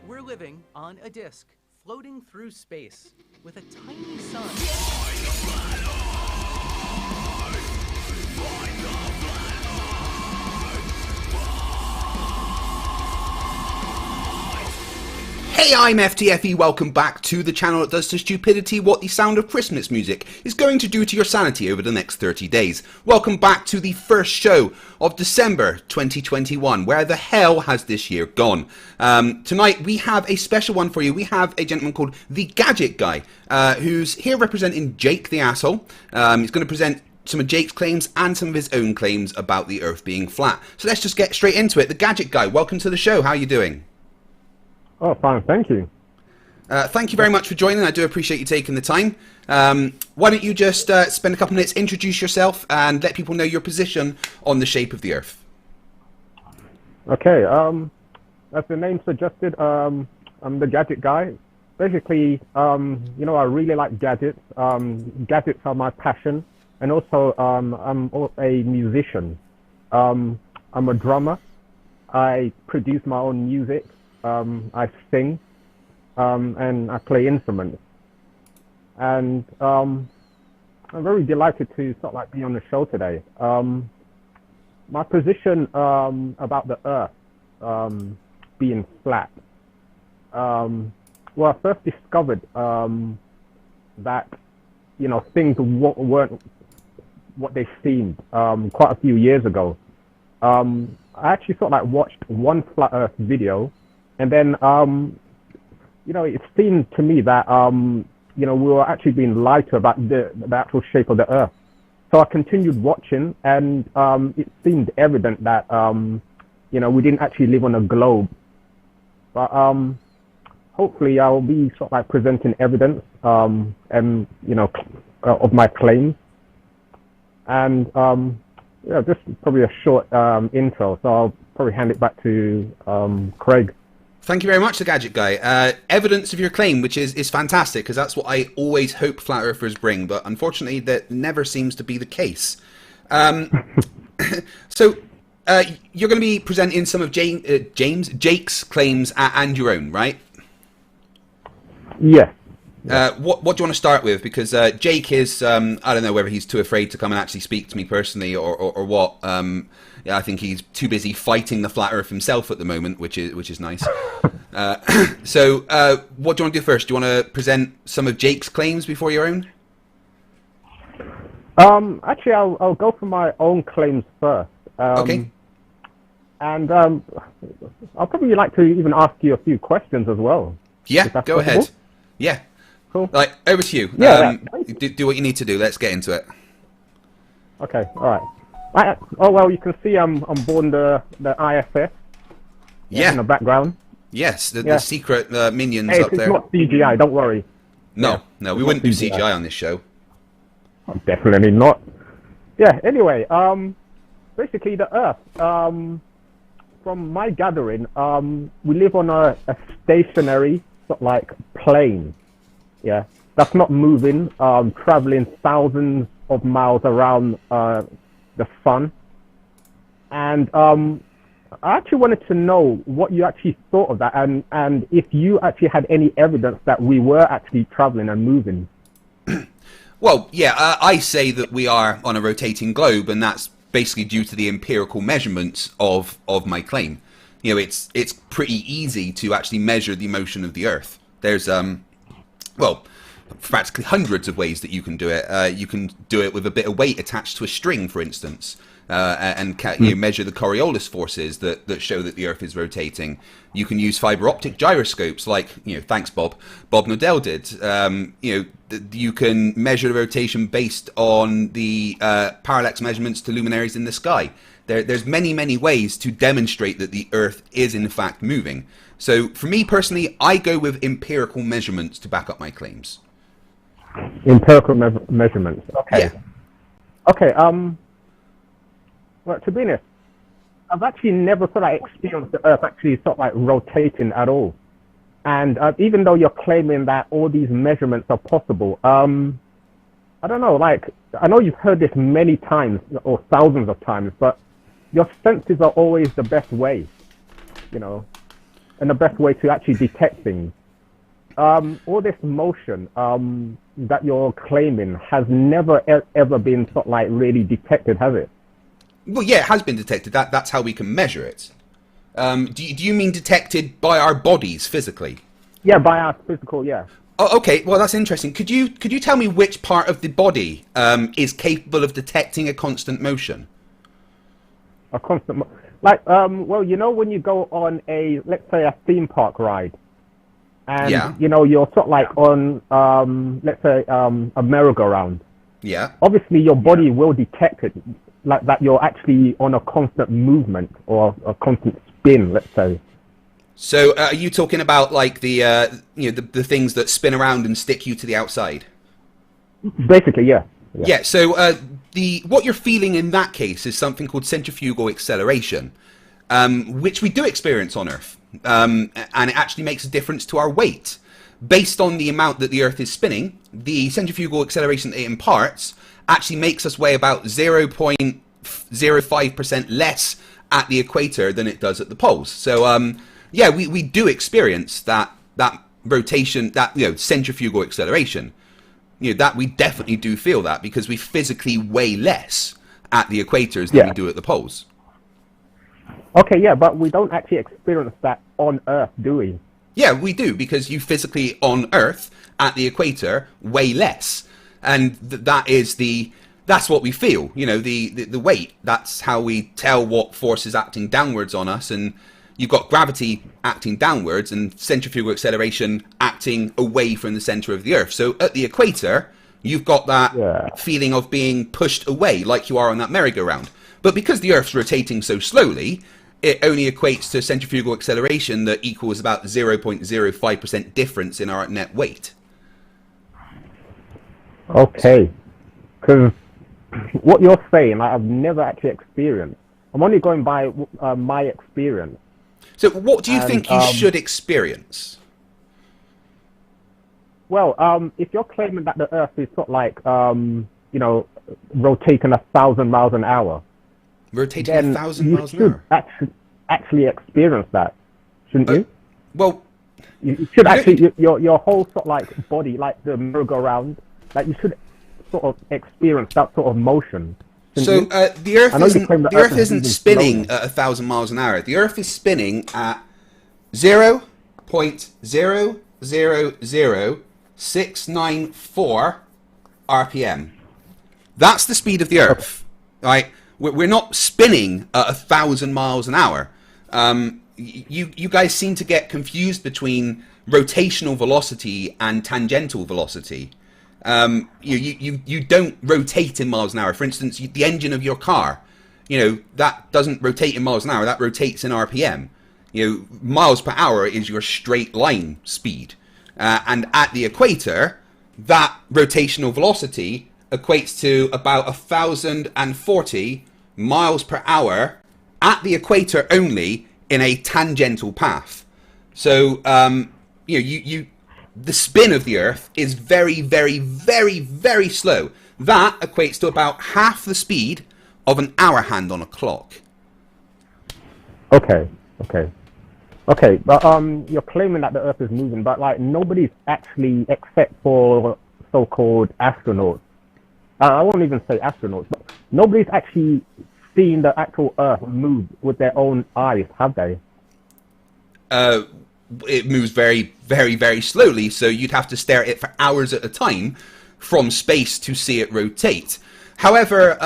We're living on a disk, floating through space, with a tiny sun. Hey, I'm FTFE, welcome back to the channel that does to stupidity what the sound of Christmas music is going to do to your sanity over the next 30 days. Welcome back to the first show of December 2021. Where the hell has this year gone? Tonight we have a special one for you. We have a gentleman called the Gadget Guy, who's here representing Jake the asshole. He's going to present some of Jake's claims and some of his own claims about the Earth being flat. So let's just get straight into it. The Gadget Guy, welcome to the show. How are you doing? Oh, fine, thank you. Thank you very much for joining. I do appreciate you taking the time. Why don't you just spend a couple minutes, introduce yourself, and let people know your position on the shape of the Earth. Okay, as the name suggested, I'm the Gadget Guy. Basically, you know, I really like gadgets. Gadgets are my passion, and also I'm a musician. I'm a drummer. I produce my own music. I sing, and I play instruments. And I'm very delighted to sort of like be on the show today. My position about the Earth being flat. Well, I first discovered that, you know, things weren't what they seemed quite a few years ago. I actually sort of like watched one flat Earth video. And then, you know, it seemed to me that, you know, we were actually being lied to about the actual shape of the Earth. So I continued watching, and it seemed evident that, you know, we didn't actually live on a globe. But hopefully I'll be sort of like presenting evidence, and, you know, of my claims. And, yeah, just probably a short intro. So I'll probably hand it back to Craig. Thank you very much, the Gadget Guy. Evidence of your claim, which is fantastic, because that's what I always hope flat earthers bring, but unfortunately that never seems to be the case. So you're going to be presenting some of Jake's claims and your own, right? Yes. What do you want to start with? Because Jake is, I don't know whether he's too afraid to come and actually speak to me personally or what. Yeah, I think he's too busy fighting the flat Earth himself at the moment, which is nice. So what do you want to do first? Do you want to present some of Jake's claims before your own? Actually, I'll go for my own claims first. Okay. And I'll probably like to even ask you a few questions as well. Yeah, go possible. ahead. Yeah. Cool. Like, over to you. Yeah. Do what you need to do. Let's get into it. Okay. All right. Oh well, you can see I'm on board the ISS. Yeah. In the background. Yes, the Yeah. secret minions Hey, up it's there. not CGI. Don't worry. No, we wouldn't do CGI. CGI on this show. Definitely not. Yeah. Anyway, basically the Earth. From my gathering, we live on a stationary sort of like plane. Yeah, that's not moving. Traveling thousands of miles around the sun, and I actually wanted to know what you actually thought of that, and if you actually had any evidence that we were actually traveling and moving. Well, yeah, I say that we are on a rotating globe, and that's basically due to the empirical measurements of my claim. You know, it's pretty easy to actually measure the motion of the Earth. There's well, practically hundreds of ways that you can do it. You can do it with a bit of weight attached to a string, for instance, and measure the Coriolis forces that show that the Earth is rotating. You can use fiber optic gyroscopes, like thanks Bob Nodell did. You can measure the rotation based on the parallax measurements to luminaries in the sky. There's many ways to demonstrate that the Earth is in fact moving. So for me personally, I go with empirical measurements to back up my claims. Empirical measurements. Okay. Yeah. Okay. Well, to be honest, I've actually never sort of experienced the Earth actually sort of like rotating at all. And even though you're claiming that all these measurements are possible, I don't know. Like, I know you've heard this many times or thousands of times, but your senses are always the best way, and the best way to actually detect things. All this motion that you're claiming has never ever been sort of like really detected, has it? Well, yeah, it has been detected. That's how we can measure it. Do you mean detected by our bodies physically? Yeah, by our physical, yeah. Oh, okay. Well, that's interesting. Could you tell me which part of the body is capable of detecting a constant motion? A constant, well, when you go on let's say a theme park ride, and Yeah. you're sort of like on, let's say a merry-go-round. Yeah. Obviously, your body will detect it, like that you're actually on a constant movement or a constant spin, let's say. So, are you talking about like the things that spin around and stick you to the outside? Basically, yeah. Yeah. So, what you're feeling in that case is something called centrifugal acceleration, which we do experience on Earth, and it actually makes a difference to our weight. Based on the amount that the Earth is spinning, the centrifugal acceleration that it imparts actually makes us weigh about 0.05% less at the equator than it does at the poles. So, we do experience that rotation, that centrifugal acceleration. That we definitely do feel that because we physically weigh less at the equators than we do at the poles. Okay, yeah, but we don't actually experience that on Earth, do we? Yeah, we do, because you physically on Earth at the equator weigh less, and that's what we feel. The weight. That's how we tell what force is acting downwards on us, and you've got gravity acting downwards and centrifugal acceleration acting away from the center of the Earth. So at the equator, you've got that feeling of being pushed away, like you are on that merry-go-round. But because the Earth's rotating so slowly, it only equates to centrifugal acceleration that equals about 0.05% difference in our net weight. Okay. Because what you're saying, I've never actually experienced. I'm only going by my experience. So what do you think you should experience? Well, if you're claiming that the Earth is sort of like, rotating 1,000 miles an hour, Rotating then 1,000 you miles an should hour? actually experience that, shouldn't you? Well, you should actually, your whole sort of like body, like the merry-go-round, like you should sort of experience that sort of motion. So the Earth isn't spinning at 1,000 miles an hour. The Earth is spinning at 0.000694 RPM. That's the speed of the Earth, right? We're not spinning at 1,000 miles an hour. You guys seem to get confused between rotational velocity and tangential velocity. You don't rotate in miles an hour. For instance, the engine of your car, that doesn't rotate in miles an hour. That rotates in RPM. miles per hour is your straight line speed. And at the equator, that rotational velocity equates to about 1,040 miles per hour at the equator only in a tangential path. So, the spin of the Earth is very, very, very, very slow. That equates to about half the speed of an hour hand on a clock. Okay. But you're claiming that the Earth is moving, but like nobody's actually, except for so-called astronauts. I won't even say astronauts, but nobody's actually seen the actual Earth move with their own eyes, have they? It moves very, very, very slowly, so you'd have to stare at it for hours at a time from space to see it rotate. However,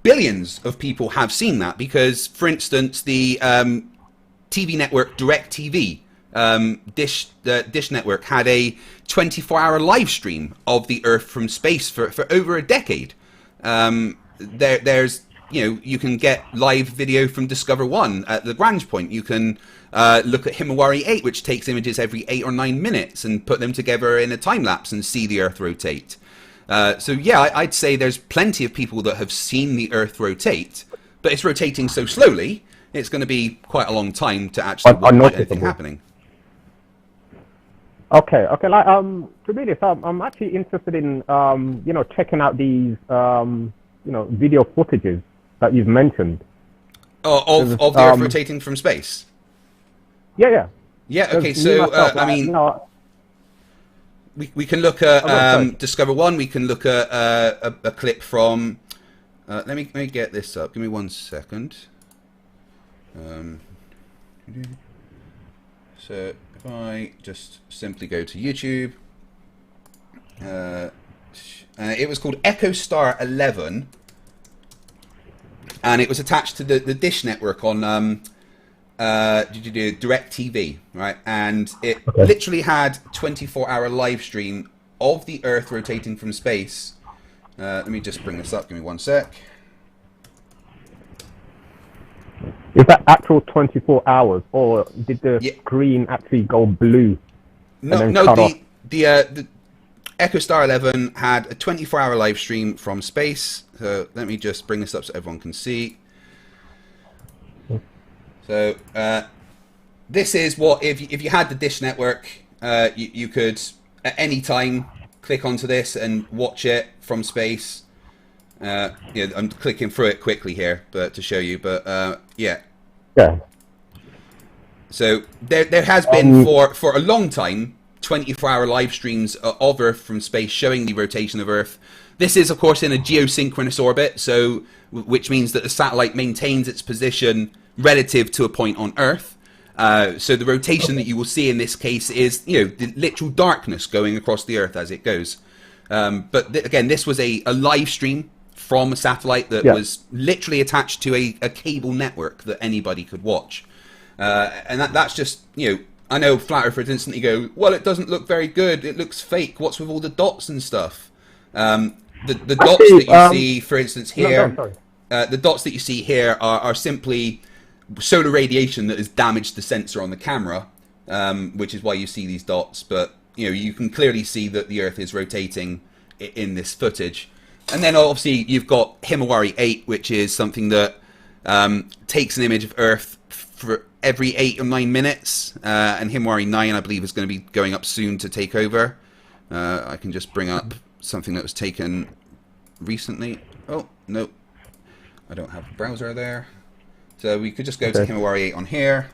billions of people have seen that because, for instance, the TV network DirecTV, Dish Network, had a 24-hour live stream of the Earth from space for over a decade. There's you can get live video from Discover One at Lagrange point. You can look at Himawari 8, which takes images every 8 or 9 minutes and put them together in a time lapse and see the Earth rotate. So yeah, I'd say there's plenty of people that have seen the Earth rotate, but it's rotating so slowly, it's going to be quite a long time to actually watch anything happening. Okay. Like to be honest, I'm actually interested in checking out these video footages that you've mentioned. Of the Earth rotating from space? Yeah. Yeah, okay, so, we can look at Discover One, we can look at a clip from... let me get this up, give me 1 second. So, if I just simply go to YouTube... it was called Echo Star 11, and it was attached to the Dish network on DirecTV, right? And it literally had 24-hour live stream of the Earth rotating from space. Let me just bring this up. Give me 1 sec. Is that actual 24 hours, or did the screen actually go blue? The Echo Star 11 had a 24-hour live stream from space. So let me just bring this up so everyone can see. So this is what, if you had the Dish network, you could at any time click onto this and watch it from space. I'm clicking through it quickly here, but to show you. But yeah. So there has been for a long time 24-hour live streams of Earth from space showing the rotation of Earth. This is, of course, in a geosynchronous orbit, so which means that the satellite maintains its position relative to a point on Earth. So the rotation that you will see in this case is, the literal darkness going across the Earth as it goes. But again, this was a live stream from a satellite that was literally attached to a cable network that anybody could watch. And that's just, I know flat earthers instantly go, well, it doesn't look very good. It looks fake. What's with all the dots and stuff? The dots that you see, for instance, here, the dots that you see here are simply solar radiation that has damaged the sensor on the camera, which is why you see these dots. But, you can clearly see that the Earth is rotating in this footage. And then obviously you've got Himawari 8, which is something that takes an image of Earth for every 8 or 9 minutes, and Himawari 9, I believe, is going to be going up soon to take over. I can just bring up something that was taken recently. Oh, no, I don't have a browser there. So we could just go to Himawari 8 on here.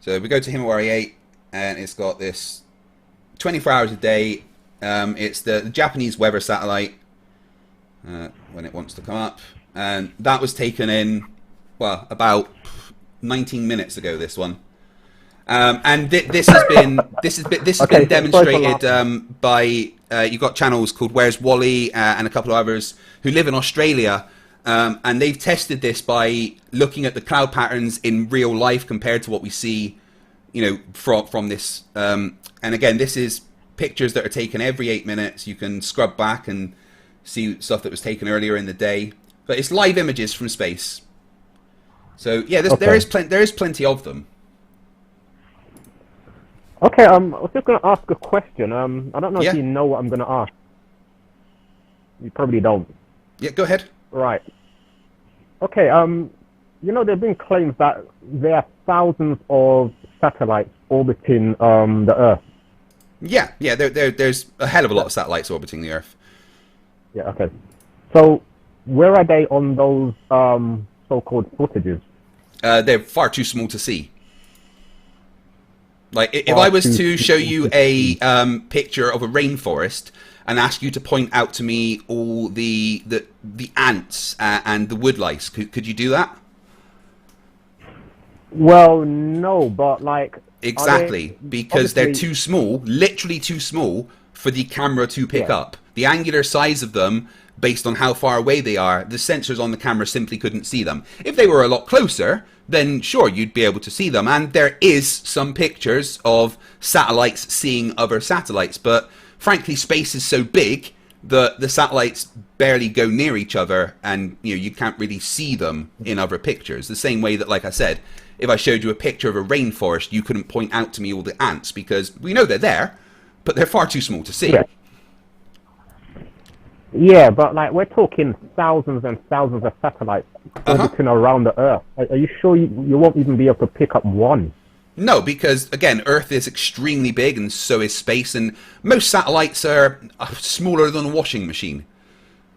So we go to Himawari 8, and it's got this 24 hours a day. It's the Japanese weather satellite when it wants to come up, and that was taken in, well, about 19 minutes ago. This one, and this has been demonstrated by you've got channels called Where's Wally and a couple of others who live in Australia, and they've tested this by looking at the cloud patterns in real life compared to what we see, from this. And again, this is pictures that are taken every 8 minutes. You can scrub back and see stuff that was taken earlier in the day. But it's live images from space. So yeah, there is plenty of them. Okay, I was just going to ask a question. I don't know if you know what I'm going to ask. You probably don't. Yeah, go ahead. Right. Okay, you know, there have been claims that there are thousands of satellites orbiting the Earth. Yeah, there's a hell of a lot of satellites orbiting the Earth. Yeah, okay. So, where are they on those so-called footages? They're far too small to see. Like, if I was to show you a picture of a rainforest and ask you to point out to me all the ants and the woodlice, could you do that? Well, no, but like... Exactly, because they're too small, literally too small, for the camera to pick up. The angular size of them, based on how far away they are, the sensors on the camera simply couldn't see them. If they were a lot closer, then sure, you'd be able to see them. And there is some pictures of satellites seeing other satellites, but frankly, space is so big that the satellites barely go near each other, and you can't really see them in other pictures. The same way that, like I said, if I showed you a picture of a rainforest, you couldn't point out to me all the ants, because we know they're there, but they're far too small to see. Yeah, but like we're talking thousands and thousands of satellites orbiting around the Earth. Are you sure you won't even be able to pick up one? No, because again, Earth is extremely big, and so is space, and most satellites are smaller than a washing machine.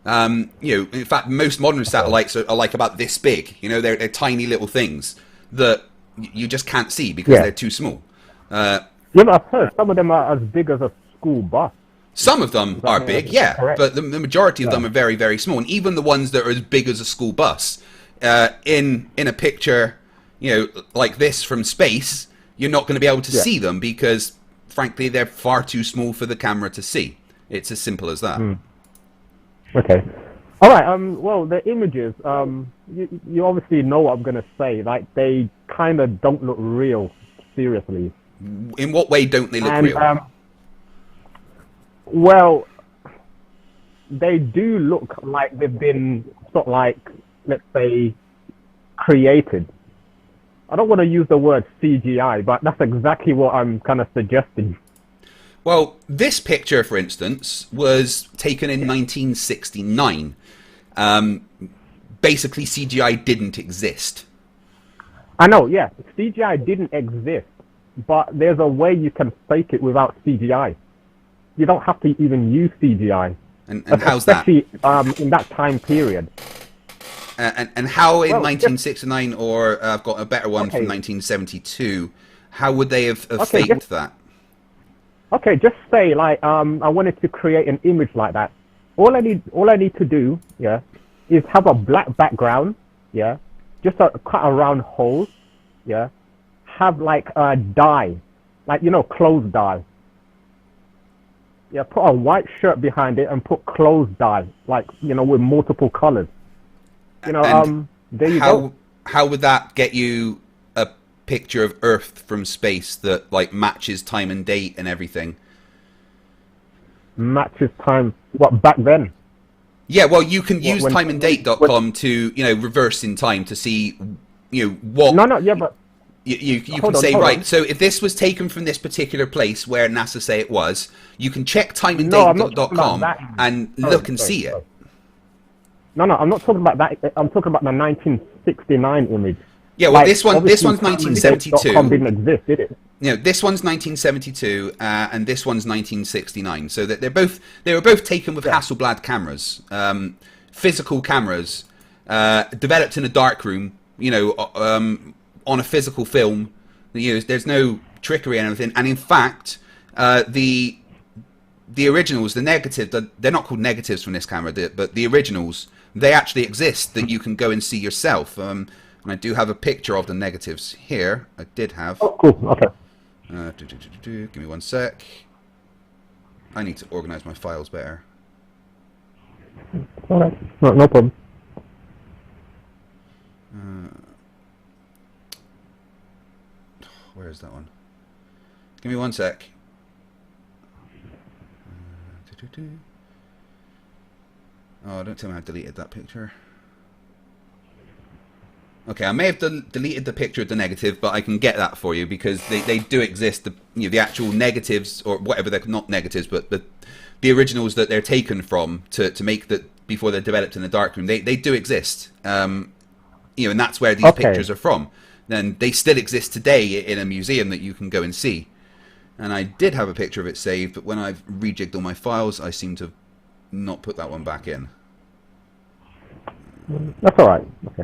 In fact, most modern satellites are like about this big. They're tiny little things that you just can't see because they're too small. Yeah, but I've heard some of them are as big as a school bus. Some of them are big, but the majority of them are very, very small. And even the ones that are as big as a school bus, in a picture, like this from space, you're not going to be able to see them because, frankly, they're far too small for the camera to see. It's as simple as that. Okay. All right. Well, the images. You obviously know what I'm going to say. Like, they kind of don't look real. Seriously. In what way don't they look real? Well, they do look like they've been sort of like, let's say, created. I don't want to use the word CGI, but that's exactly what I'm kind of suggesting. Well, this picture, for instance, was taken in 1969. Basically, CGI didn't exist. I know, yeah. CGI didn't exist, but there's a way you can fake it without CGI. You don't have to even use CGI. And how's that? Especially in that time period. And how in 1969, or I've got a better one from 1972, how would they have faked that? Okay, just say like I wanted to create an image like that. All I need to do, is have a black background, just cut around holes, have like a dye, like clothes dye. Yeah, put a white shirt behind it and put clothes dye, like with multiple colors. There you go. How would that get you a picture of Earth from space that like matches time and date and everything? Matches time? What, back then? Yeah, well, you can use timeanddate.com to reverse in time to see what. No, yeah, but you can say right. So if this was taken from this particular place where NASA say it was, you can check timeanddate.com and look and see it. No, I'm not talking about that. I'm talking about the 1969 image. Yeah, well, this one's 1972. Didn't exist, did it? This one's 1972, and this one's 1969. So that they were both taken with Hasselblad cameras, physical cameras, developed in a darkroom. On a physical film. There's no trickery and anything. And in fact, the originals, the negative, they're not called negatives from this camera, but the originals, they actually exist that you can go and see yourself. And I do have a picture of the negatives here. I did have. Oh, cool. Okay. Give me one sec. I need to organize my files better. All right. No problem. Where is that one? Give me one sec. Oh, don't tell me I deleted that picture. Okay, I may have deleted the picture of the negative, but I can get that for you because they do exist. The actual negatives, or whatever, they're not negatives, but the originals that they're taken from to make that before they're developed in the darkroom, they do exist. And that's where these pictures are from. And they still exist today in a museum that you can go and see. And I did have a picture of it saved, but when I've rejigged all my files, I seem to not put that one back in. That's all right. Okay.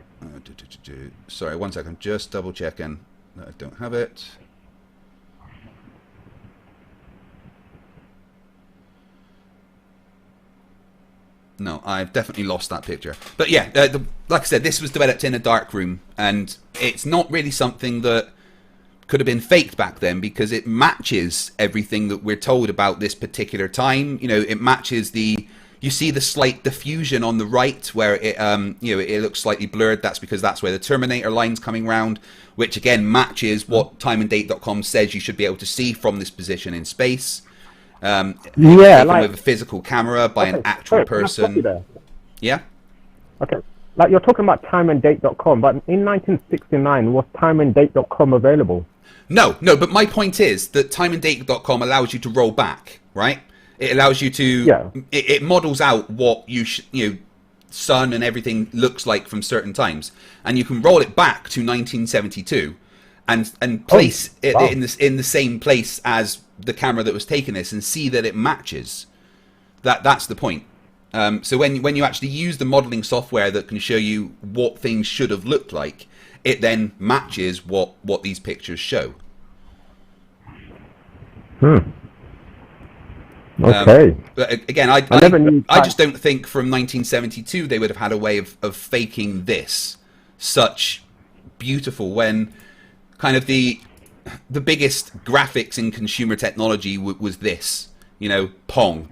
Sorry, one second. Just double checking that I don't have it. No, I've definitely lost that picture. But yeah, like I said, this was developed in a dark room, and it's not really something that could have been faked back then because it matches everything that we're told about this particular time. It matches you see the slight diffusion on the right where it it looks slightly blurred. That's because that's where the Terminator line's coming round, which again matches what timeanddate.com says you should be able to see from this position in space. Taken with a physical camera by an actual person. Yeah. Okay. Like you're talking about timeanddate.com, but in 1969 was timeanddate.com available? No, but my point is that timeanddate.com allows you to roll back, right? It allows you to, it models out what sun and everything looks like from certain times, and you can roll it back to 1972, and place it in the same place as the camera that was taking this, and see that it matches. That's the point. So when you actually use the modeling software that can show you what things should have looked like, it then matches what these pictures show. Okay. But again, I just don't think from 1972 they would have had a way of faking this such beautiful, when kind of the biggest graphics in consumer technology was this, Pong,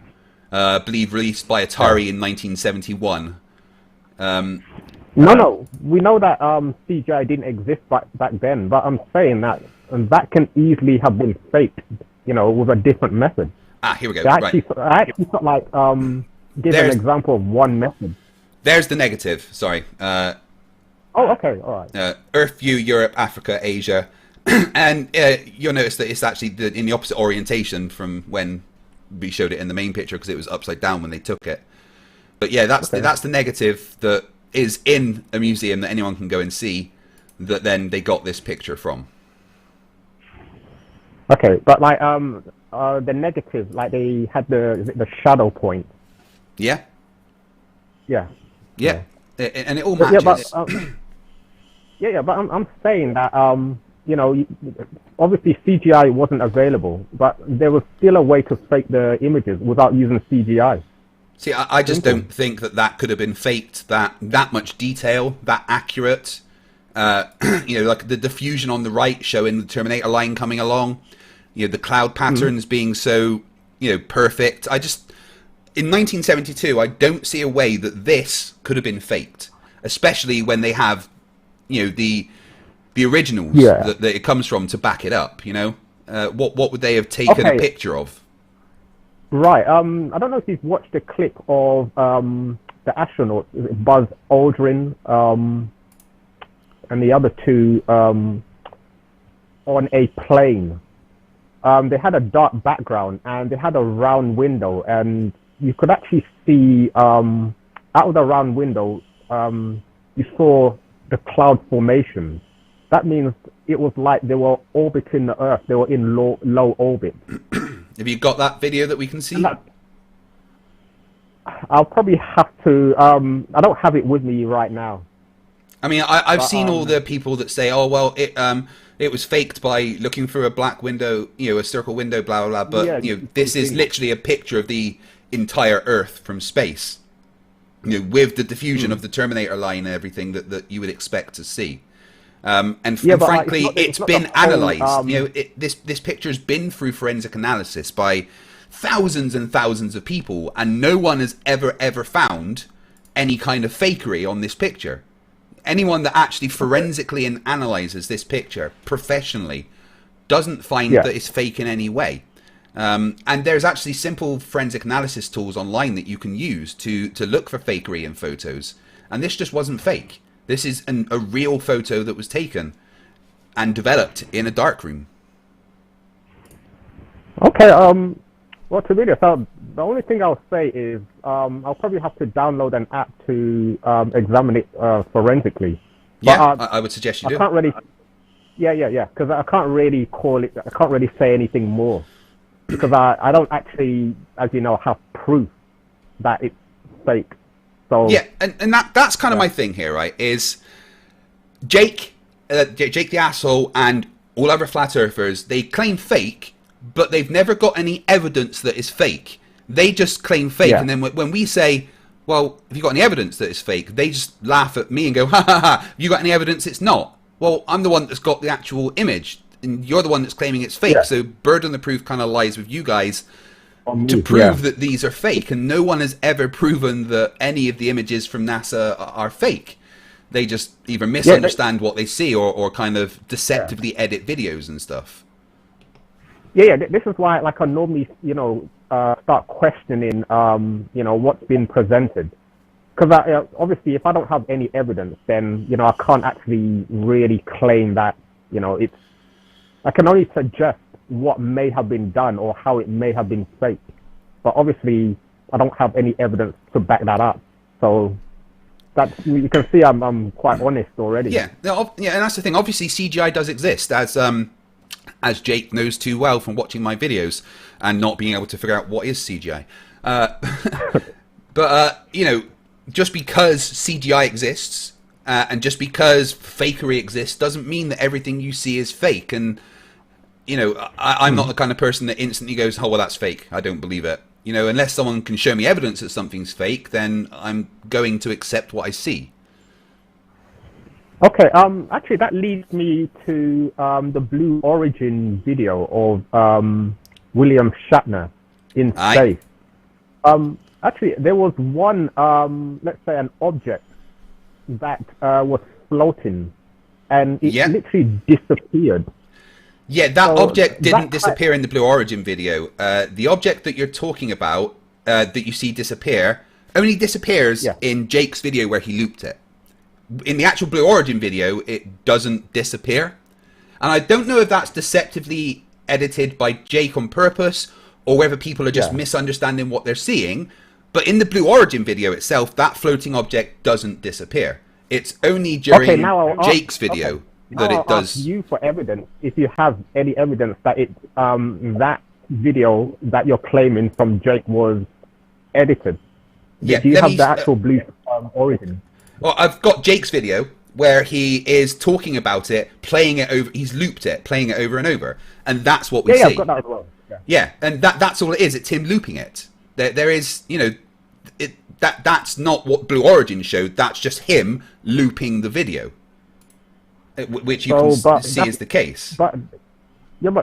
I believe released by Atari in 1971. No, we know that CGI didn't exist back then, but I'm saying that can easily have been faked, with a different method. Here we go. I actually thought give an example of one method. There's the negative. Sorry. Okay, all right. Earth view, Europe, Africa, Asia, and you'll notice that it's actually in the opposite orientation from when we showed it in the main picture because it was upside down when they took it. But yeah, that's the negative that is in a museum that anyone can go and see. That then they got this picture from. Okay, but the negative, they had the shadow point. Yeah. Yeah. Yeah. And it all matches. But I'm saying that obviously CGI wasn't available, but there was still a way to fake the images without using CGI. See, I just don't think that could have been faked. That much detail, that accurate. Like the diffusion on the right showing the Terminator line coming along. The cloud patterns being so, perfect. In 1972, I don't see a way that this could have been faked, especially when they have, the originals that it comes from to back it up. What would they have taken a picture of? Right. I don't know if you've watched a clip of the astronaut Buzz Aldrin and the other two on a plane. They had a dark background and they had a round window, and you could actually see out of the round window you saw the cloud formation. That means it was like they were orbiting the Earth. They were in low orbit. Have you got that video that we can see? I'll probably have to. I don't have it with me right now. I mean, I've seen all the people that say, "Oh, well, it was faked by looking through a black window, a circle window, blah blah blah." But this is literally a picture of the entire Earth from space, with the diffusion of the Terminator line and everything that you would expect to see. And frankly, it's been analysed. This picture's been through forensic analysis by thousands and thousands of people, and no one has ever found any kind of fakery on this picture. Anyone that actually forensically and analyzes this picture professionally doesn't find that it's fake in any way. And there's actually simple forensic analysis tools online that you can use to look for fakery in photos. And this just wasn't fake. This is a real photo that was taken and developed in a darkroom. Okay, well, to be honest, the only thing I'll say is I'll probably have to download an app to examine it forensically. Yeah, but, I would suggest you do. I can't really, because I can't really I can't really say anything more. Because I don't actually, as you know, have proof that it's fake. So yeah, and that's kind of my thing here, right? Is Jake the asshole, and all other flat earthers, they claim fake, but they've never got any evidence that it's fake. They just claim fake, and then when we say, well, have you got any evidence that it's fake? They just laugh at me and go, ha ha ha, have you got any evidence it's not? Well, I'm the one that's got the actual image, and you're the one that's claiming it's fake. So burden of proof kind of lies with you guys to prove that these are fake, and no one has ever proven that any of the images from NASA are fake. They just either misunderstand what they see or kind of deceptively edit videos and stuff. This is why, like, I normally, start questioning, what's been presented. Because obviously, if I don't have any evidence, then, I can't actually really claim that, it's... I can only suggest what may have been done or how it may have been fake. But obviously, I don't have any evidence to back that up. So you can see I'm quite honest already. Yeah, and that's the thing. Obviously, CGI does exist, as Jake knows too well from watching my videos and not being able to figure out what is CGI. But just because CGI exists and just because fakery exists doesn't mean that everything you see is fake. And I'm not the kind of person that instantly goes, oh, well, that's fake, I don't believe it. Unless someone can show me evidence that something's fake, then I'm going to accept what I see. Okay, actually that leads me to the Blue Origin video of William Shatner in space. Actually, there was one, let's say an object that was floating, and it literally disappeared. Yeah, that object didn't disappear in the Blue Origin video. The object that you're talking about, that you see disappear, only disappears in Jake's video where he looped it. In the actual Blue Origin video, it doesn't disappear. And I don't know if that's deceptively edited by Jake on purpose, or whether people are just misunderstanding what they're seeing. But in the Blue Origin video itself, that floating object doesn't disappear. It's only during Jake's video that it does. Ask you for evidence, if you have any evidence that that video that you're claiming from Jake was edited. Yeah, do you have the actual Blue Origin? Well, I've got Jake's video where he is talking about it, playing it over. He's looped it, playing it over and over, and that's what we see. Yeah, I've got that as well. Yeah, and that's all it is. It's him looping it. There is, that's not what Blue Origin showed. That's just him looping the video, which you can see is the case. But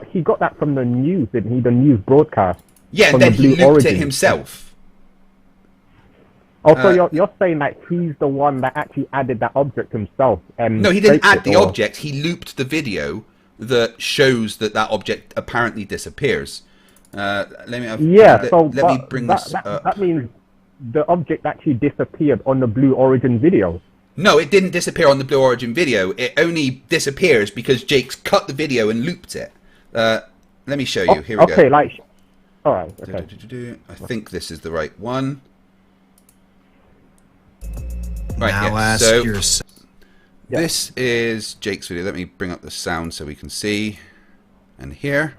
he got that from the news, didn't he? The news broadcast. Yeah, and then he looped it himself. Oh, so you're saying that he's the one that actually added that object himself? And no, he didn't add the object. He looped the video that shows that object apparently disappears. Let me bring this up. That means the object actually disappeared on the Blue Origin video. No, it didn't disappear on the Blue Origin video. It only disappears because Jake's cut the video and looped it. Let me show you. Here we go. Okay, all right. Okay. I think this is the right one. Right, now ask yourself. This is Jake's video. Let me bring up the sound so we can see. And here.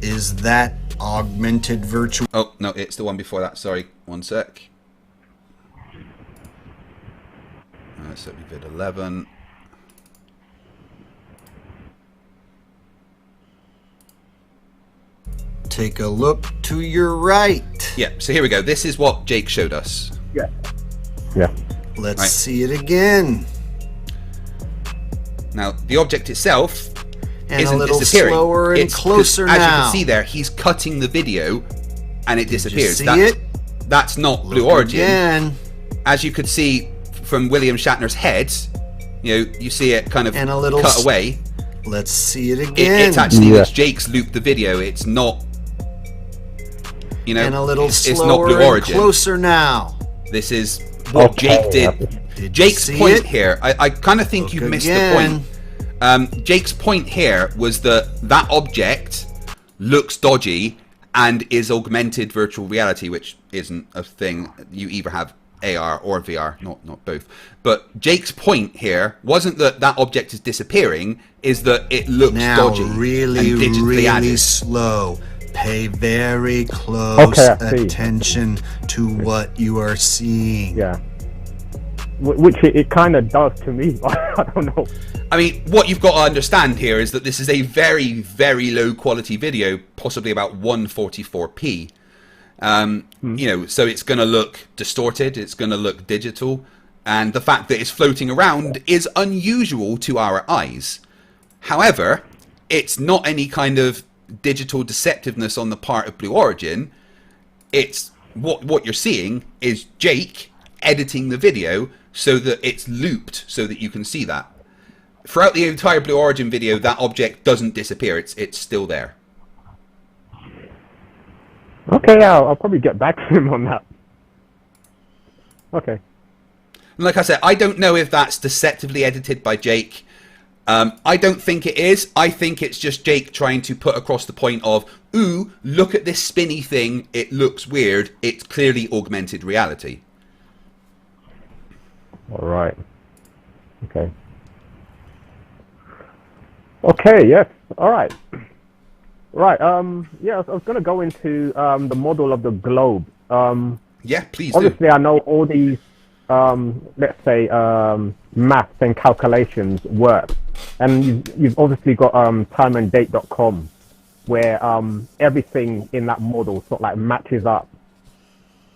Is that augmented virtual? Oh, no, it's the one before that. Sorry, one sec. So we did 11. Take a look to your right. Yeah, so here we go. This is what Jake showed us. Yeah. Let's see it again. Now, the object itself and isn't a little disappearing. Slower and closer now. As you can see there, he's cutting the video and it disappears. Did you see it? That's not Blue Origin. Again. As you could see from William Shatner's head, You know, you see it kind of And a little cut away. Let's see it again. It's actually it's Jake's looped the video. It's not, you know, and a little it's not slower Blue and Origin. closer now. This is what Jake did. Did Jake's you see point it? here, I kind of think Look you've missed again. the point. Jake's point here was that object looks dodgy and is augmented virtual reality, which isn't a thing. You either have AR or VR, not both. But Jake's point here wasn't that object is disappearing, is that it looks Now, dodgy really, and digitally really added. slow. Pay very close Okay, I see. attention to what you are seeing. Yeah. Which it kind of does to me. I don't know. I mean, what you've got to understand here is that this is a very, very low quality video, possibly about 144p. You know, so it's going to look distorted, it's going to look digital, and the fact that it's floating around is unusual to our eyes. However, it's not any kind of digital deceptiveness on the part of Blue Origin. It's what you're seeing is Jake editing the video so that it's looped so that you can see that. Throughout the entire Blue Origin video, that object doesn't disappear, it's still there. Okay, I'll probably get back to him on that. Okay. And like I said, I don't know if that's deceptively edited by Jake. I don't think it is. I think it's just Jake trying to put across the point of, ooh, look at this spinny thing. It looks weird. It's clearly augmented reality. All right. Okay. Okay, yes. All right. Right. Yeah, I was going to go into the model of the globe. Yeah, please do. Obviously, I know all these, let's say, maths and calculations work. And you've obviously got timeanddate.com, where everything in that model sort of like matches up.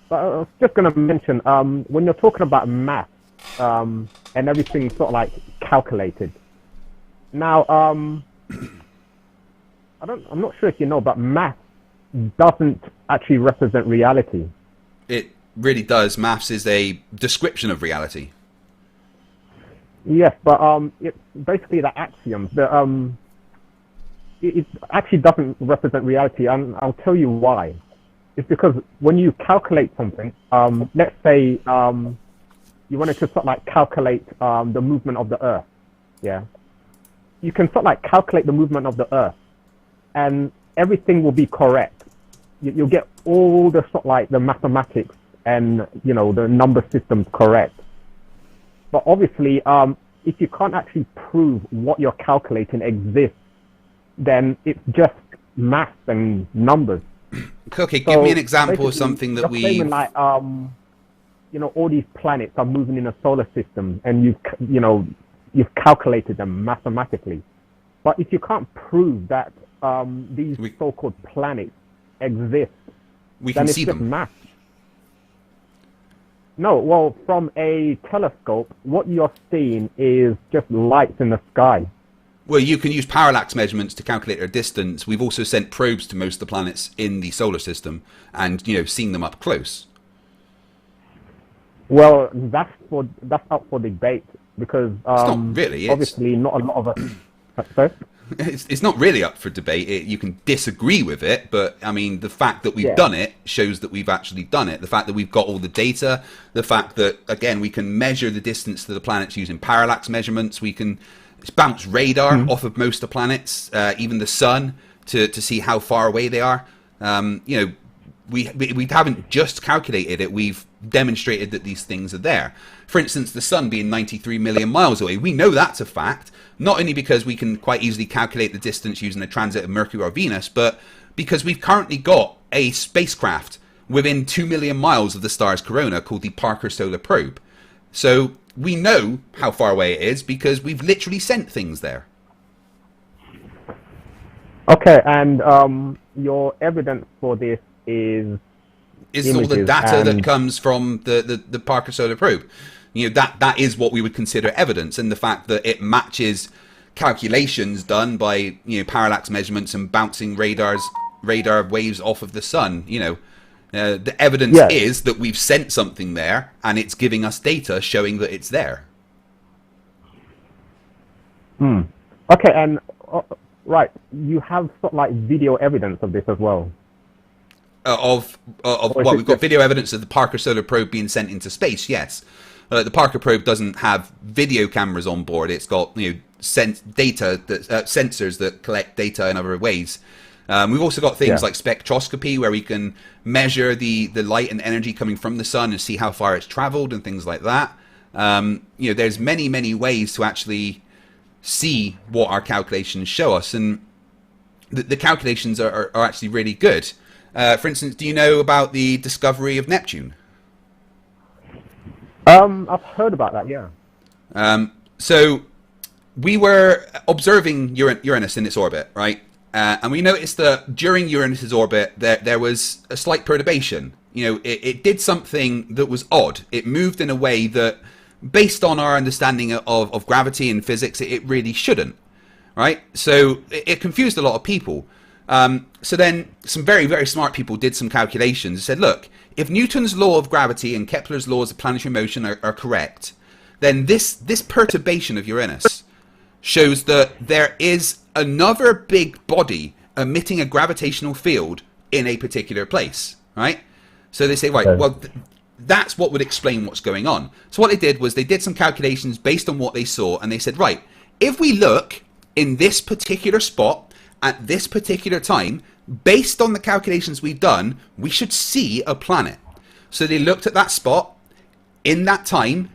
But I was just going to mention, when you're talking about math and everything sort of like calculated. Now, I'm not sure if you know, but math doesn't actually represent reality. It really does. Maths is a description of reality. Yes, but it's basically the axioms. It actually doesn't represent reality, and I'll tell you why. It's because when you calculate something, let's say you wanted to sort of like calculate the movement of the Earth, yeah? You can sort of like calculate the movement of the Earth, and everything will be correct. You'll get all the sort of like the mathematics and, you know, the number systems correct. But obviously, if you can't actually prove what you're calculating exists, then it's just math and numbers. Okay, give me an example of something that we... Like, you know, all these planets are moving in a solar system, and you've calculated them mathematically. But if you can't prove that these so-called planets exist, then it's just math. No, well, from a telescope, what you're seeing is just lights in the sky. Well, you can use parallax measurements to calculate their distance. We've also sent probes to most of the planets in the solar system and, you know, seen them up close. Well, that's up for debate because it's not really. Obviously not a lot of us. It's not really up for debate. You can disagree with it, but I mean, the fact that we've done it shows that we've actually done it. The fact that we've got all the data, the fact that, again, we can measure the distance to the planets using parallax measurements. We can bounce radar off of most of the planets, even the sun, to see how far away they are. You know, we haven't just calculated it. We've demonstrated that these things are there. For instance, the sun being 93 million miles away, we know that's a fact, not only because we can quite easily calculate the distance using the transit of Mercury or Venus, but because we've currently got a spacecraft within 2 million miles of the star's corona called the Parker Solar Probe. So we know how far away it is because we've literally sent things there. Okay, and your evidence for this is all the data that comes from the Parker Solar Probe. You know, that is what we would consider evidence, and the fact that it matches calculations done by, you know, parallax measurements and bouncing radar waves off of the sun. You know, the evidence is that we've sent something there, and it's giving us data showing that it's there. Okay, and right, you have sort of like video evidence of this as well. Of Or is well, it we've got just- video evidence of the Parker Solar Probe being sent into space. Yes, the Parker Probe doesn't have video cameras on board. It's got data that sensors that collect data in other ways. We've also got things like spectroscopy, where we can measure the light and energy coming from the sun and see how far it's traveled and things like that. There's many ways to actually see what our calculations show us, and the calculations are actually really good. For instance, do you know about the discovery of Neptune? I've heard about that. Yeah. So we were observing Uranus in its orbit, right? And we noticed that during Uranus's orbit, there was a slight perturbation. It did something that was odd. It moved in a way that, based on our understanding of gravity and physics, it really shouldn't, right? So it confused a lot of people. So then some very smart people did some calculations and said, look, if Newton's law of gravity and Kepler's laws of planetary motion are correct, then this perturbation of Uranus shows that there is another big body emitting a gravitational field in a particular place, right? So they say, right, well, that's what would explain what's going on. So what they did was they did some calculations based on what they saw, and they said, right, if we look in this particular spot at this particular time, based on the calculations we've done, we should see a planet. So they looked at that spot in that time,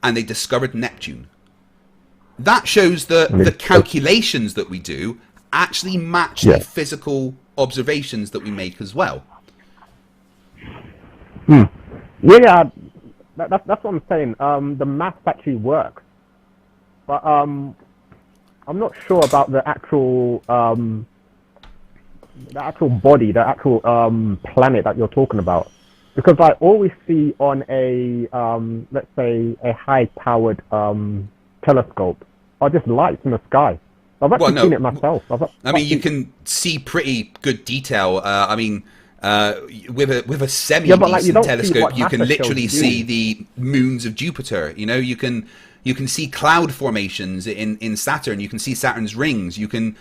and they discovered Neptune. That shows that the calculations that we do actually match the physical observations that we make as well. Yeah, that's what I'm saying. The maths actually works, but I'm not sure about the actual body, the actual planet that you're talking about, because I always see on a let's say a high-powered telescope are just lights in the sky. I've actually seen it myself. You can see pretty good detail. With a semi-decent telescope, you can literally see the moons of Jupiter. You can see cloud formations in Saturn. You can see Saturn's rings. You can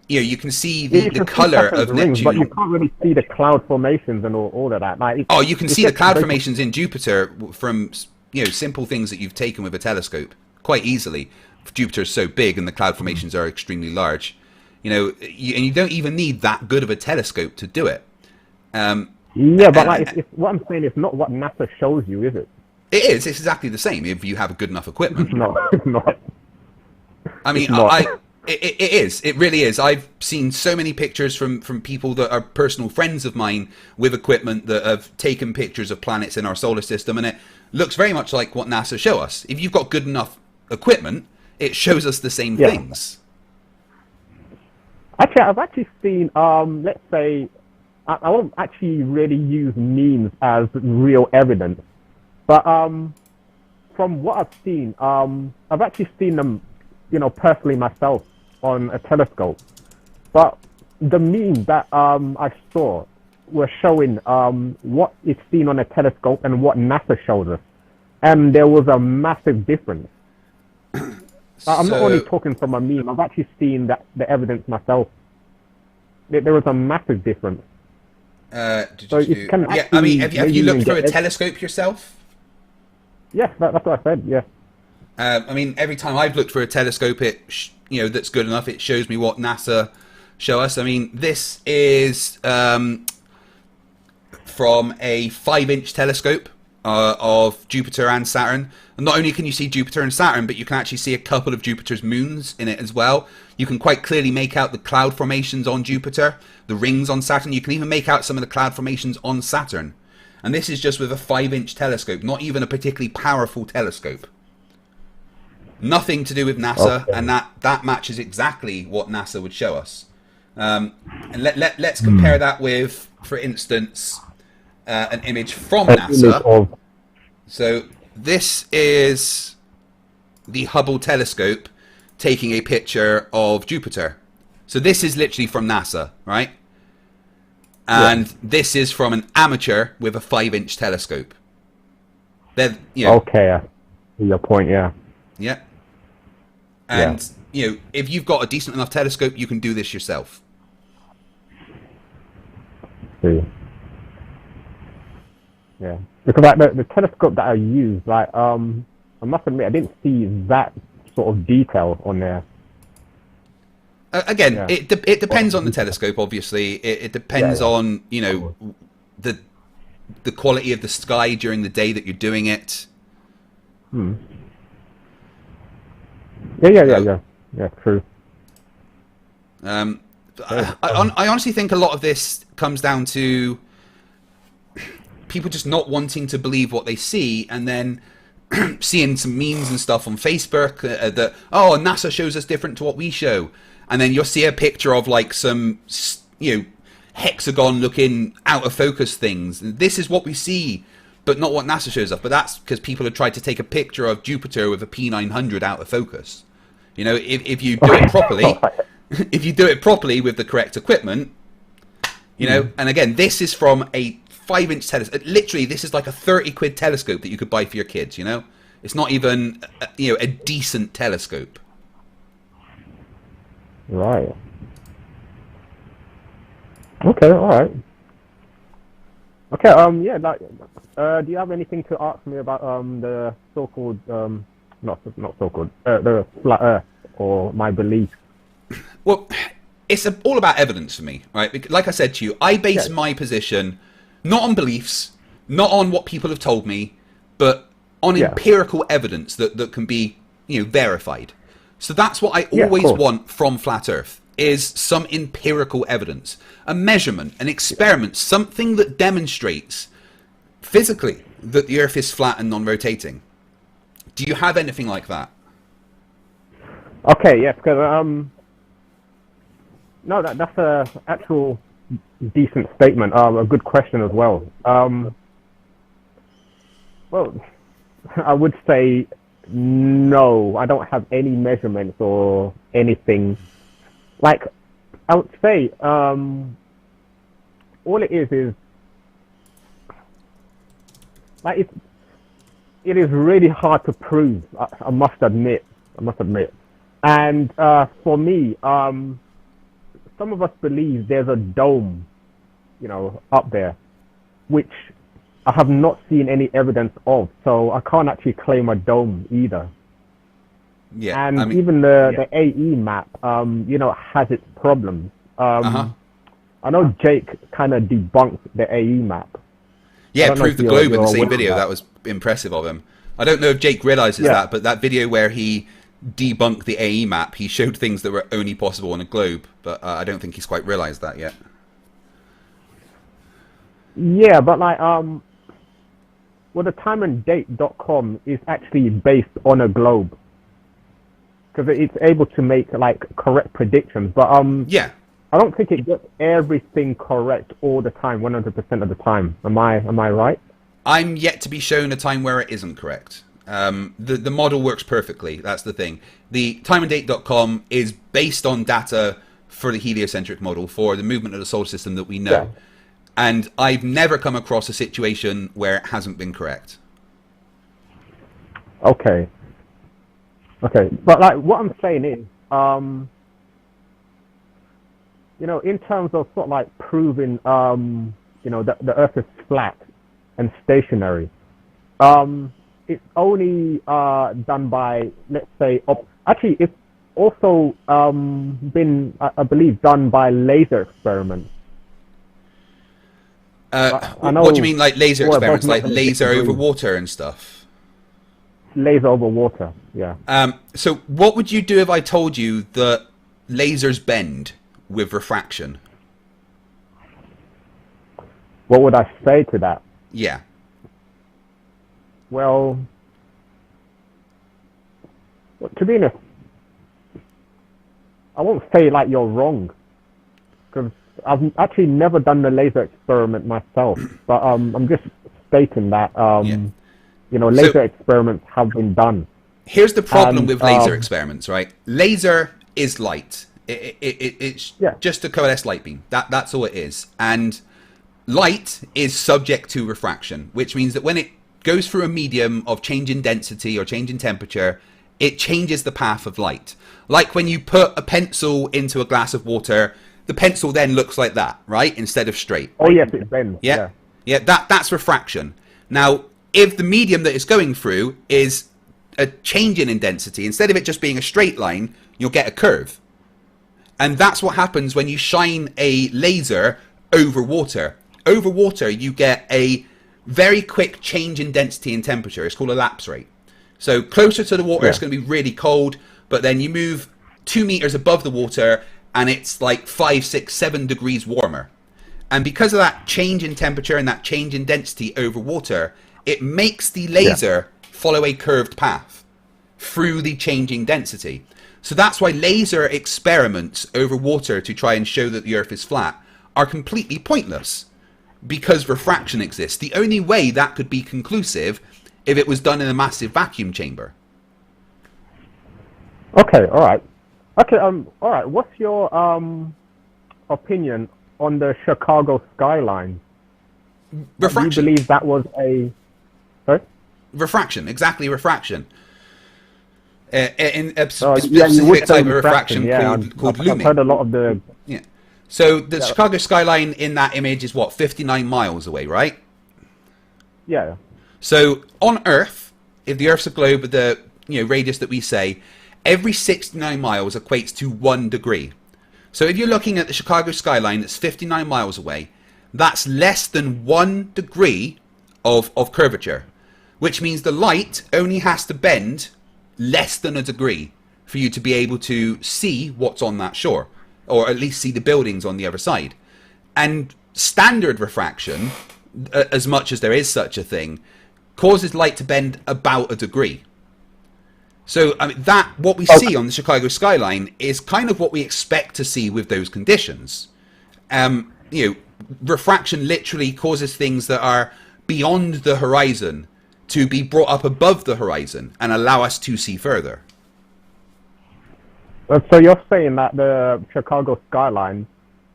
see the color of Neptune. But you can't really see the cloud formations and all of that. You can see the cloud formations in Jupiter from simple things that you've taken with a telescope quite easily. Jupiter is so big, and the cloud formations are extremely large. And you don't even need that good of a telescope to do it. But what I'm saying is not what NASA shows you, is it? It is. It's exactly the same if you have good enough equipment. No, it's not. It is. It really is. I've seen so many pictures from people that are personal friends of mine with equipment that have taken pictures of planets in our solar system, and it looks very much like what NASA show us. If you've got good enough equipment, it shows us the same things. Actually, I've actually seen, let's say, I won't actually really use memes as real evidence, but from what I've seen, I've actually seen them, personally myself on a telescope. But the memes that I saw were showing what is seen on a telescope and what NASA shows us, and there was a massive difference. I'm not only talking from a meme. I've actually seen the evidence myself. There was a massive difference. Have you looked through a telescope yourself? Yes, that's what I said. Yeah. Every time I've looked for a telescope, that's good enough. It shows me what NASA show us. This is from a 5-inch telescope of Jupiter and Saturn. And not only can you see Jupiter and Saturn, but you can actually see a couple of Jupiter's moons in it as well. You can quite clearly make out the cloud formations on Jupiter, the rings on Saturn. You can even make out some of the cloud formations on Saturn. And this is just with a 5-inch telescope, not even a particularly powerful telescope. Nothing to do with NASA, and that matches exactly what NASA would show us. And let's compare that with, for instance, an image from NASA. So this is the Hubble telescope taking a picture of Jupiter. So this is literally from NASA, right? And this is from an amateur with a 5-inch telescope. Okay, your point, yeah. Yeah. And, if you've got a decent enough telescope, you can do this yourself. See. Yeah. Because like the telescope that I use, like I must admit I didn't see that sort of detail on there. Again, it depends on the telescope. Obviously, it depends on the quality of the sky during the day that you're doing it. Yeah, true. I honestly think a lot of this comes down to people just not wanting to believe what they see, and then seeing some memes and stuff on Facebook that NASA shows us different to what we show, and then you'll see a picture of like some hexagon looking out of focus things. This is what we see, but not what NASA shows us. But that's because people have tried to take a picture of Jupiter with a P900 out of focus. If you do it properly, if you do it properly with the correct equipment, and again, this is from a 5-inch telescope. Literally, this is like a 30 quid telescope that you could buy for your kids. It's not even a decent telescope. Right. Okay. All right. Okay. Do you have anything to ask me about the so-called not so-called the flat Earth or my beliefs? Well, it's all about evidence for me, right? Like I said to you, I base my position not on beliefs, not on what people have told me, but on empirical evidence that can be, verified. So that's what I always want from Flat Earth, is some empirical evidence, a measurement, an experiment, something that demonstrates physically that the Earth is flat and non-rotating. Do you have anything like that? Okay, yes, because no, that's a actual decent statement. A good question as well. Well, I would say no. I don't have any measurements or anything. Like, I would say all it is like it is really hard to prove. I must admit. And for me, some of us believe there's a dome, up there, which I have not seen any evidence of. So I can't actually claim a dome either. Yeah, and even the AE map, has its problems. I know Jake kind of debunked the AE map. Yeah, proved the globe in the same video. That was impressive of him. I don't know if Jake realizes that, but that video where he debunked the AE map, he showed things that were only possible on a globe, but I don't think he's quite realized that yet. Yeah, but like, well, the timeanddate.com is actually based on a globe, because it's able to make like correct predictions. But I don't think it gets everything correct all the time, 100% of the time. Am I right? I'm yet to be shown a time where it isn't correct. The model works perfectly. That's the thing. The timeanddate.com is based on data for the heliocentric model, for the movement of the solar system that we know. Yeah. And I've never come across a situation where it hasn't been correct. Okay. But like, what I'm saying is, in terms of sort of like proving, that the Earth is flat and stationary, it's only done by, let's say, actually, it's also been, I believe, done by laser experiments. What do you mean, like laser experiments, like laser over water and stuff? Laser over water, yeah. So what would you do if I told you that lasers bend with refraction? What would I say to that? Yeah. Well, to be honest, I won't say like you're wrong, because I've actually never done the laser experiment myself. But I'm just stating that laser experiments have been done. Here's the problem with laser experiments, right? Laser is light. It's just a coalesced light beam. That's all it is. And light is subject to refraction, which means that when it goes through a medium of change in density or change in temperature, it changes the path of light. Like when you put a pencil into a glass of water, the pencil then looks like that, right? Instead of straight. Oh yes, it bends. Yeah. Yeah, that's refraction. Now, if the medium that it's going through is a change in density, instead of it just being a straight line, you'll get a curve. And that's what happens when you shine a laser over water. Over water, you get a very quick change in density and temperature. It's called a lapse rate. So closer to the water, it's going to be really cold, but then you move 2 meters above the water, and it's like 5, 6, 7 degrees warmer. And because of that change in temperature and that change in density over water, it makes the laser follow a curved path through the changing density. So that's why laser experiments over water to try and show that the Earth is flat are completely pointless, because refraction exists. The only way that could be conclusive if it was done in a massive vacuum chamber. Okay, all right. Okay, all right. What's your opinion on the Chicago skyline? Refraction. Do you believe that was a... Sorry? Refraction, exactly, refraction. In a you specific would say type of refraction called I've looming. heard a lot of the... Yeah. So the Chicago skyline in that image is what, 59 miles away, right? Yeah. So on Earth, if the Earth's a globe with the radius that we say, every 69 miles equates to 1 degree. So if you're looking at the Chicago skyline that's 59 miles away, that's less than 1 degree of curvature, which means the light only has to bend less than a degree for you to be able to see what's on that shore, or at least see the buildings on the other side. And standard refraction, as much as there is such a thing, causes light to bend about a degree. So I mean, what we see on the Chicago skyline is kind of what we expect to see with those conditions. Refraction literally causes things that are beyond the horizon to be brought up above the horizon and allow us to see further. So you're saying that the Chicago skyline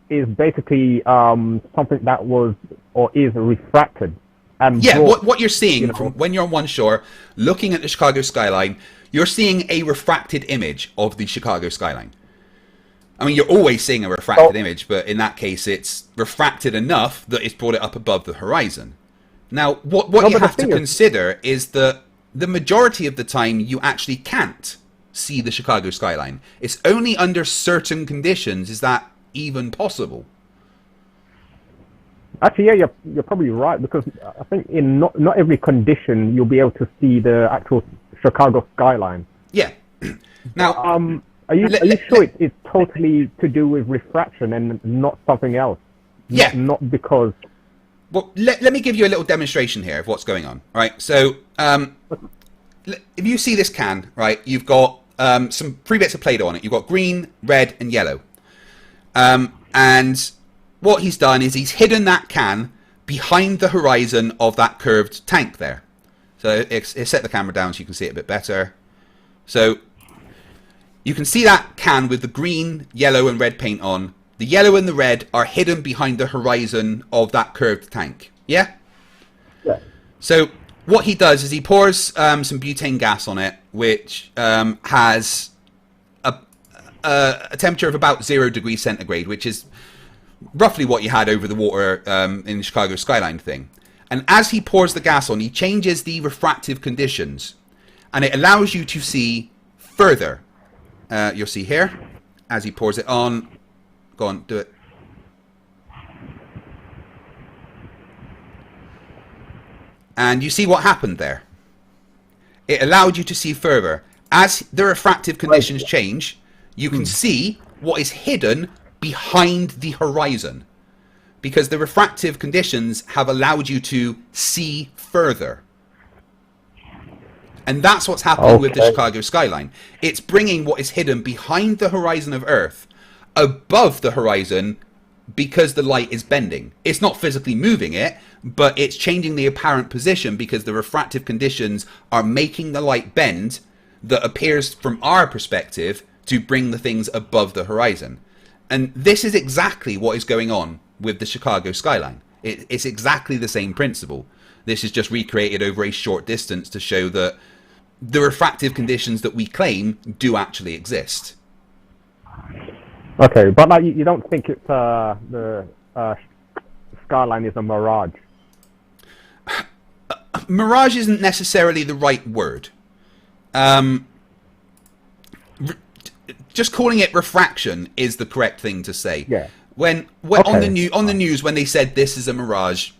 is basically something that was or is refracted? And yeah, brought, what you're seeing from when you're on one shore, looking at the Chicago skyline, you're seeing a refracted image of the Chicago skyline. I mean, you're always seeing a refracted image, but in that case, it's refracted enough that it's brought it up above the horizon. Now, what you have to consider is that the majority of the time, you actually can't see the Chicago skyline. It's only under certain conditions is that even possible. Actually, yeah, you're probably right, because I think in not every condition you'll be able to see the actual Chicago skyline. Yeah. Now, are you sure it's totally to do with refraction and not something else? Yeah. Not because... Well, let me give you a little demonstration here of what's going on. Right. So, if you see this can, right, you've got some 3 bits of Play-Doh on it. You've got green, red, and yellow. And what he's done is he's hidden that can behind the horizon of that curved tank there. So it's set the camera down so you can see it a bit better. So you can see that can with the green, yellow, and red paint on. The yellow and the red are hidden behind the horizon of that curved tank. Yeah? Yeah. So what he does is he pours some butane gas on it, which has a temperature of about 0 degrees centigrade, which is roughly what you had over the water in the Chicago skyline thing. And as he pours the gas on, he changes the refractive conditions, and it allows you to see further. You'll see here, as he pours it on. Go on, do it. And you see what happened there. It allowed you to see further. As the refractive conditions change, you can see what is hidden behind the horizon, because the refractive conditions have allowed you to see further. And that's what's happening with the Chicago skyline. It's bringing what is hidden behind the horizon of Earth above the horizon because the light is bending. It's not physically moving it, but it's changing the apparent position because the refractive conditions are making the light bend that appears from our perspective to bring the things above the horizon. And this is exactly what is going on with the Chicago skyline. It's exactly the same principle. This is just recreated over a short distance to show that the refractive conditions that we claim do actually exist. Okay, but like you don't think it's the skyline is a mirage? Mirage isn't necessarily the right word. Just calling it refraction is the correct thing to say. Yeah. When Okay. on the news when they said this is a mirage,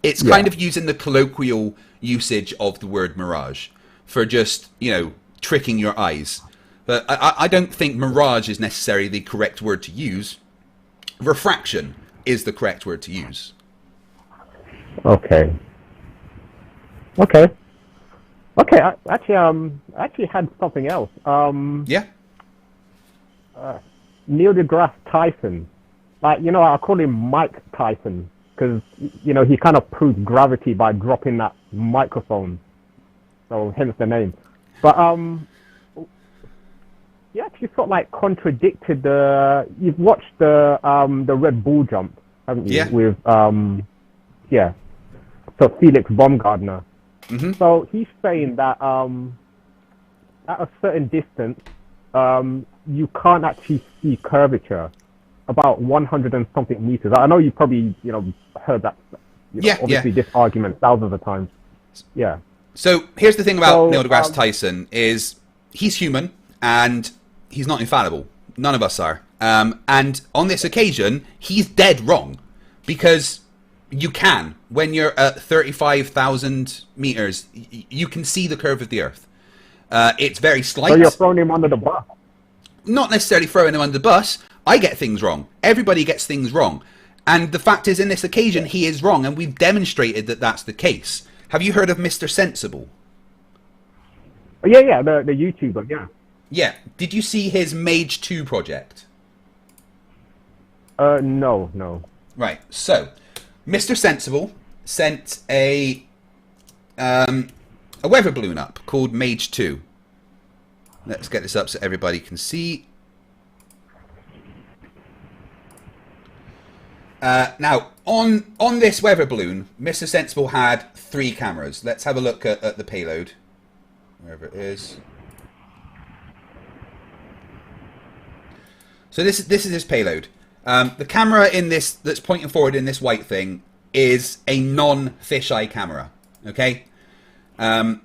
it's kind of using the colloquial usage of the word mirage for just, tricking your eyes. But I don't think mirage is necessarily the correct word to use. Refraction is the correct word to use. Okay. I actually had something else. Yeah. Neil deGrasse Tyson. Like, I call him Mike Tyson because, he kind of proved gravity by dropping that microphone. So hence the name. But you actually sort of like contradicted you've watched the Red Bull jump, haven't you? Yeah. With so Felix Baumgartner. Mm-hmm. So he's saying that at a certain distance, you can't actually see curvature about 100 and something meters. I know you probably heard that. Obviously, this argument thousands of times. Yeah. So here's the thing about Neil deGrasse Tyson is he's human and he's not infallible. None of us are. And on this occasion, he's dead wrong because you can, when you're at 35,000 meters, you can see the curve of the Earth. It's very slight. So you're throwing him under the bus? Not necessarily throwing him under the bus. I get things wrong. Everybody gets things wrong. And the fact is, in this occasion, he is wrong, and we've demonstrated that that's the case. Have you heard of Mr. Sensible? Yeah, the YouTuber, yeah. Yeah. Did you see his Mage 2 project? No. Right. So, Mr. Sensible sent a weather balloon up called Mage 2. Let's get this up so everybody can see. Now, on this weather balloon, Mr. Sensible had 3 cameras. Let's have a look at the payload, wherever it is. So this is his payload. The camera in this that's pointing forward in this white thing is a non-fisheye camera. Okay, and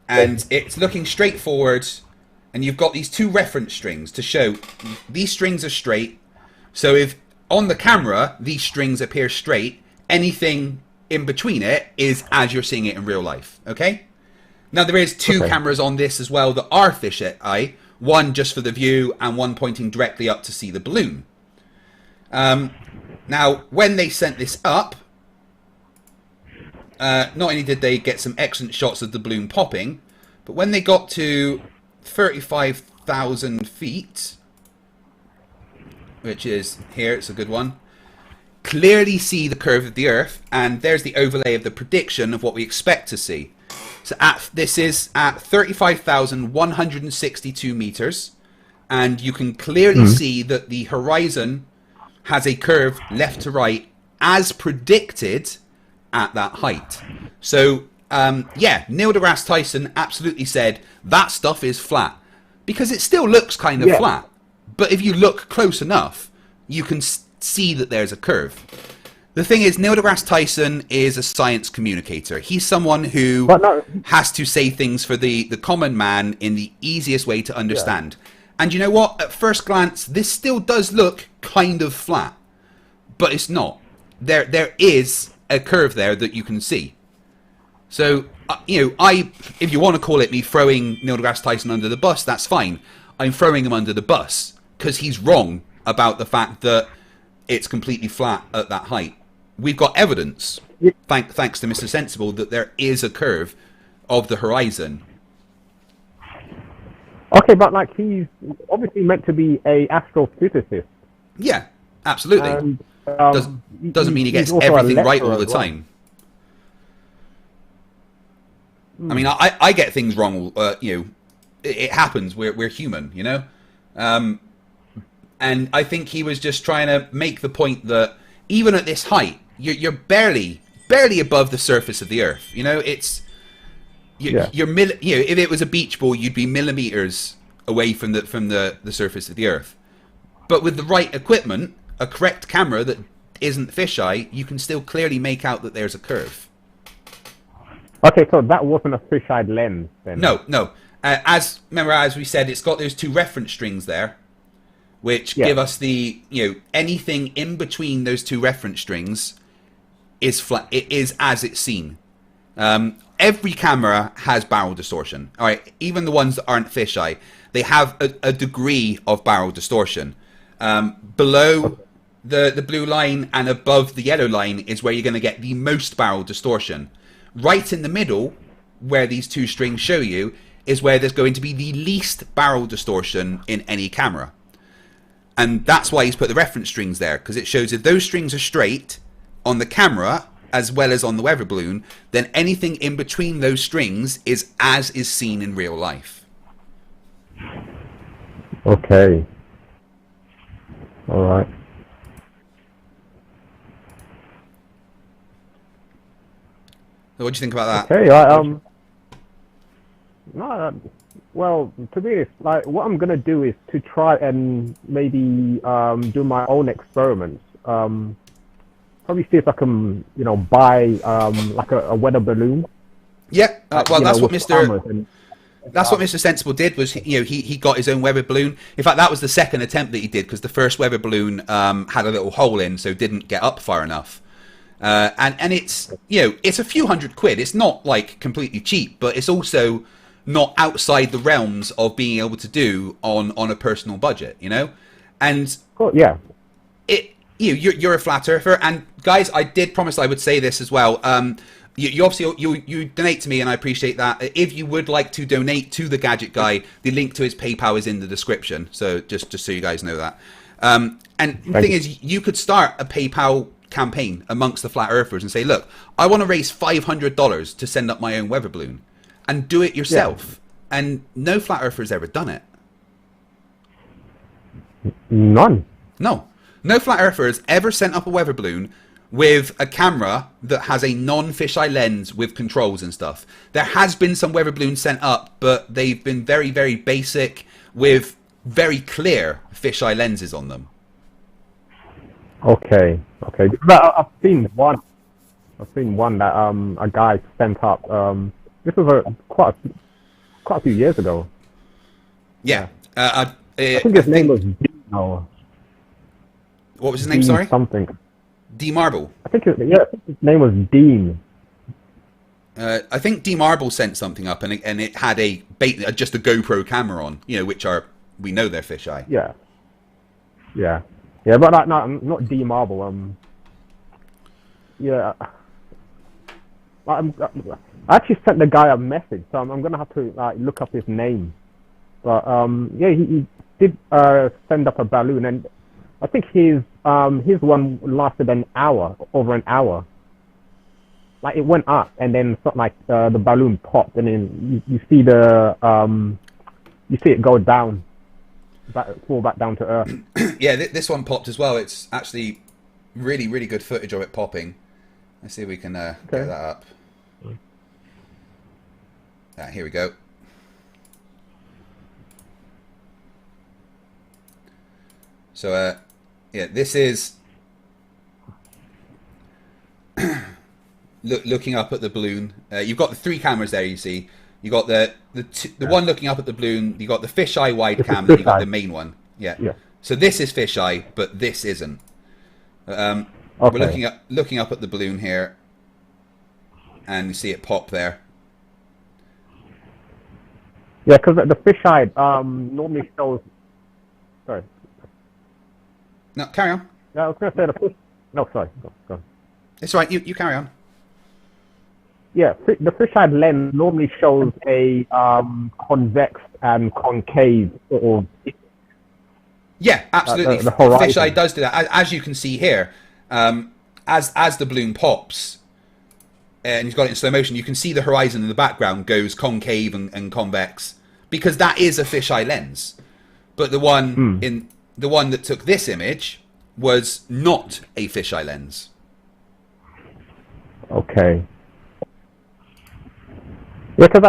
it's looking straight forward, and you've got these 2 reference strings to show these strings are straight. So if on the camera these strings appear straight, anything in between it is as you're seeing it in real life. Okay. Now there is 2 cameras on this as well that are fisheye. One just for the view and one pointing directly up to see the balloon. Now, when they sent this up, not only did they get some excellent shots of the balloon popping, but when they got to 35,000 feet, which is here, it's a good one, clearly see the curve of the Earth, and there's the overlay of the prediction of what we expect to see. So this is at 35,162 meters, and you can clearly see that the horizon has a curve left to right as predicted at that height. So, Neil deGrasse Tyson absolutely said that stuff is flat, because it still looks kind of flat. But if you look close enough, you can see that there's a curve. The thing is, Neil deGrasse Tyson is a science communicator. He's someone who has to say things for the common man in the easiest way to understand. Yeah. And you know what? At first glance, this still does look kind of flat. But it's not. There is a curve there that you can see. So, if you want to call it me throwing Neil deGrasse Tyson under the bus, that's fine. I'm throwing him under the bus because he's wrong about the fact that it's completely flat at that height. We've got evidence, thanks to Mr. Sensible, that there is a curve of the horizon. Okay, but like he's obviously meant to be a astrophysicist. Yeah, absolutely. And, doesn't mean he gets everything right all the time. I mean, I get things wrong. It happens. We're human, and I think he was just trying to make the point that even at this height, you're barely above the surface of the Earth. if it was a beach ball, you'd be millimeters away from the surface of the Earth. But with the right equipment, a correct camera that isn't fisheye, you can still clearly make out that there's a curve. Okay, so that wasn't a fisheye lens then? No. As we said, it's got those two reference strings there, which give us the, anything in between those two reference strings is flat. It is as it's seen. Every camera has barrel distortion. All right, even the ones that aren't fisheye, they have a degree of barrel distortion. Below the blue line and above the yellow line is where you're going to get the most barrel distortion. Right in the middle, where these two strings show you, is where there's going to be the least barrel distortion in any camera. And that's why he's put the reference strings there, because it shows if those strings are straight on the camera as well as on the weather balloon, then anything in between those strings is as is seen in real life. Okay. All right. So what do you think about that? Okay. No. Well, to be honest, like what I'm gonna do is to try and maybe do my own experiments. Probably see if I can, buy like a weather balloon. Yeah. Well, that's what Mr. That's what Mr. Sensible did. Was he got his own weather balloon. In fact, that was the second attempt that he did, because the first weather balloon had a little hole in, so didn't get up far enough. And it's it's a few £100. It's not like completely cheap, but it's also not outside the realms of being able to do on a personal budget, And yeah, you're a flat earther, and guys, I did promise I would say this as well. You obviously you donate to me, and I appreciate that. If you would like to donate to the Gadget Guy, the link to his PayPal is in the description. So just so you guys know that. And the thing is, you could start a PayPal campaign amongst the flat earthers and say, look, I want to raise $500 to send up my own weather balloon, and do it yourself. Yeah. And no flat earther's ever done it. None. No flat earther has ever sent up a weather balloon with a camera that has a non-fisheye lens with controls and stuff. There has been some weather balloons sent up, but they've been very, very basic with very clear fisheye lenses on them. Okay. But I've seen one that a guy sent up. This was quite a few years ago. Yeah. I think his name was Dino. What was his name? Sorry. Something. D Marble. I think his name was Dean. I think D Marble sent something up, and it had just a GoPro camera on, which we know they're fisheye. Yeah, but not D Marble. I actually sent the guy a message, so I'm gonna have to look up his name. But he did send up a balloon, and I think his one lasted over an hour. Like it went up, and then something like the balloon popped, and then you see it go down, fall back down to Earth. Yeah, this one popped as well. It's actually really, really good footage of it popping. Let's see if we can get that up. Here we go. So, this is looking up at the balloon. You've got the three cameras there. You see, you got the one looking up at the balloon. You got the fisheye wide cam, and you got the main one. Yeah. So this is fisheye, but this isn't. We're looking up at the balloon here, and you see it pop there. Yeah, because the fisheye normally shows. Sorry. No, carry on. Yeah, I was going to say the fish. No, sorry. Go. It's all right. You carry on. Yeah, the fisheye lens normally shows a convex and concave sort of. Yeah, absolutely. The horizon. Fisheye does do that, as you can see here. As the balloon pops, and you've got it in slow motion, you can see the horizon in the background goes concave and convex, because that is a fisheye lens. But the one that took this image was not a fisheye lens. Okay. Yeah, because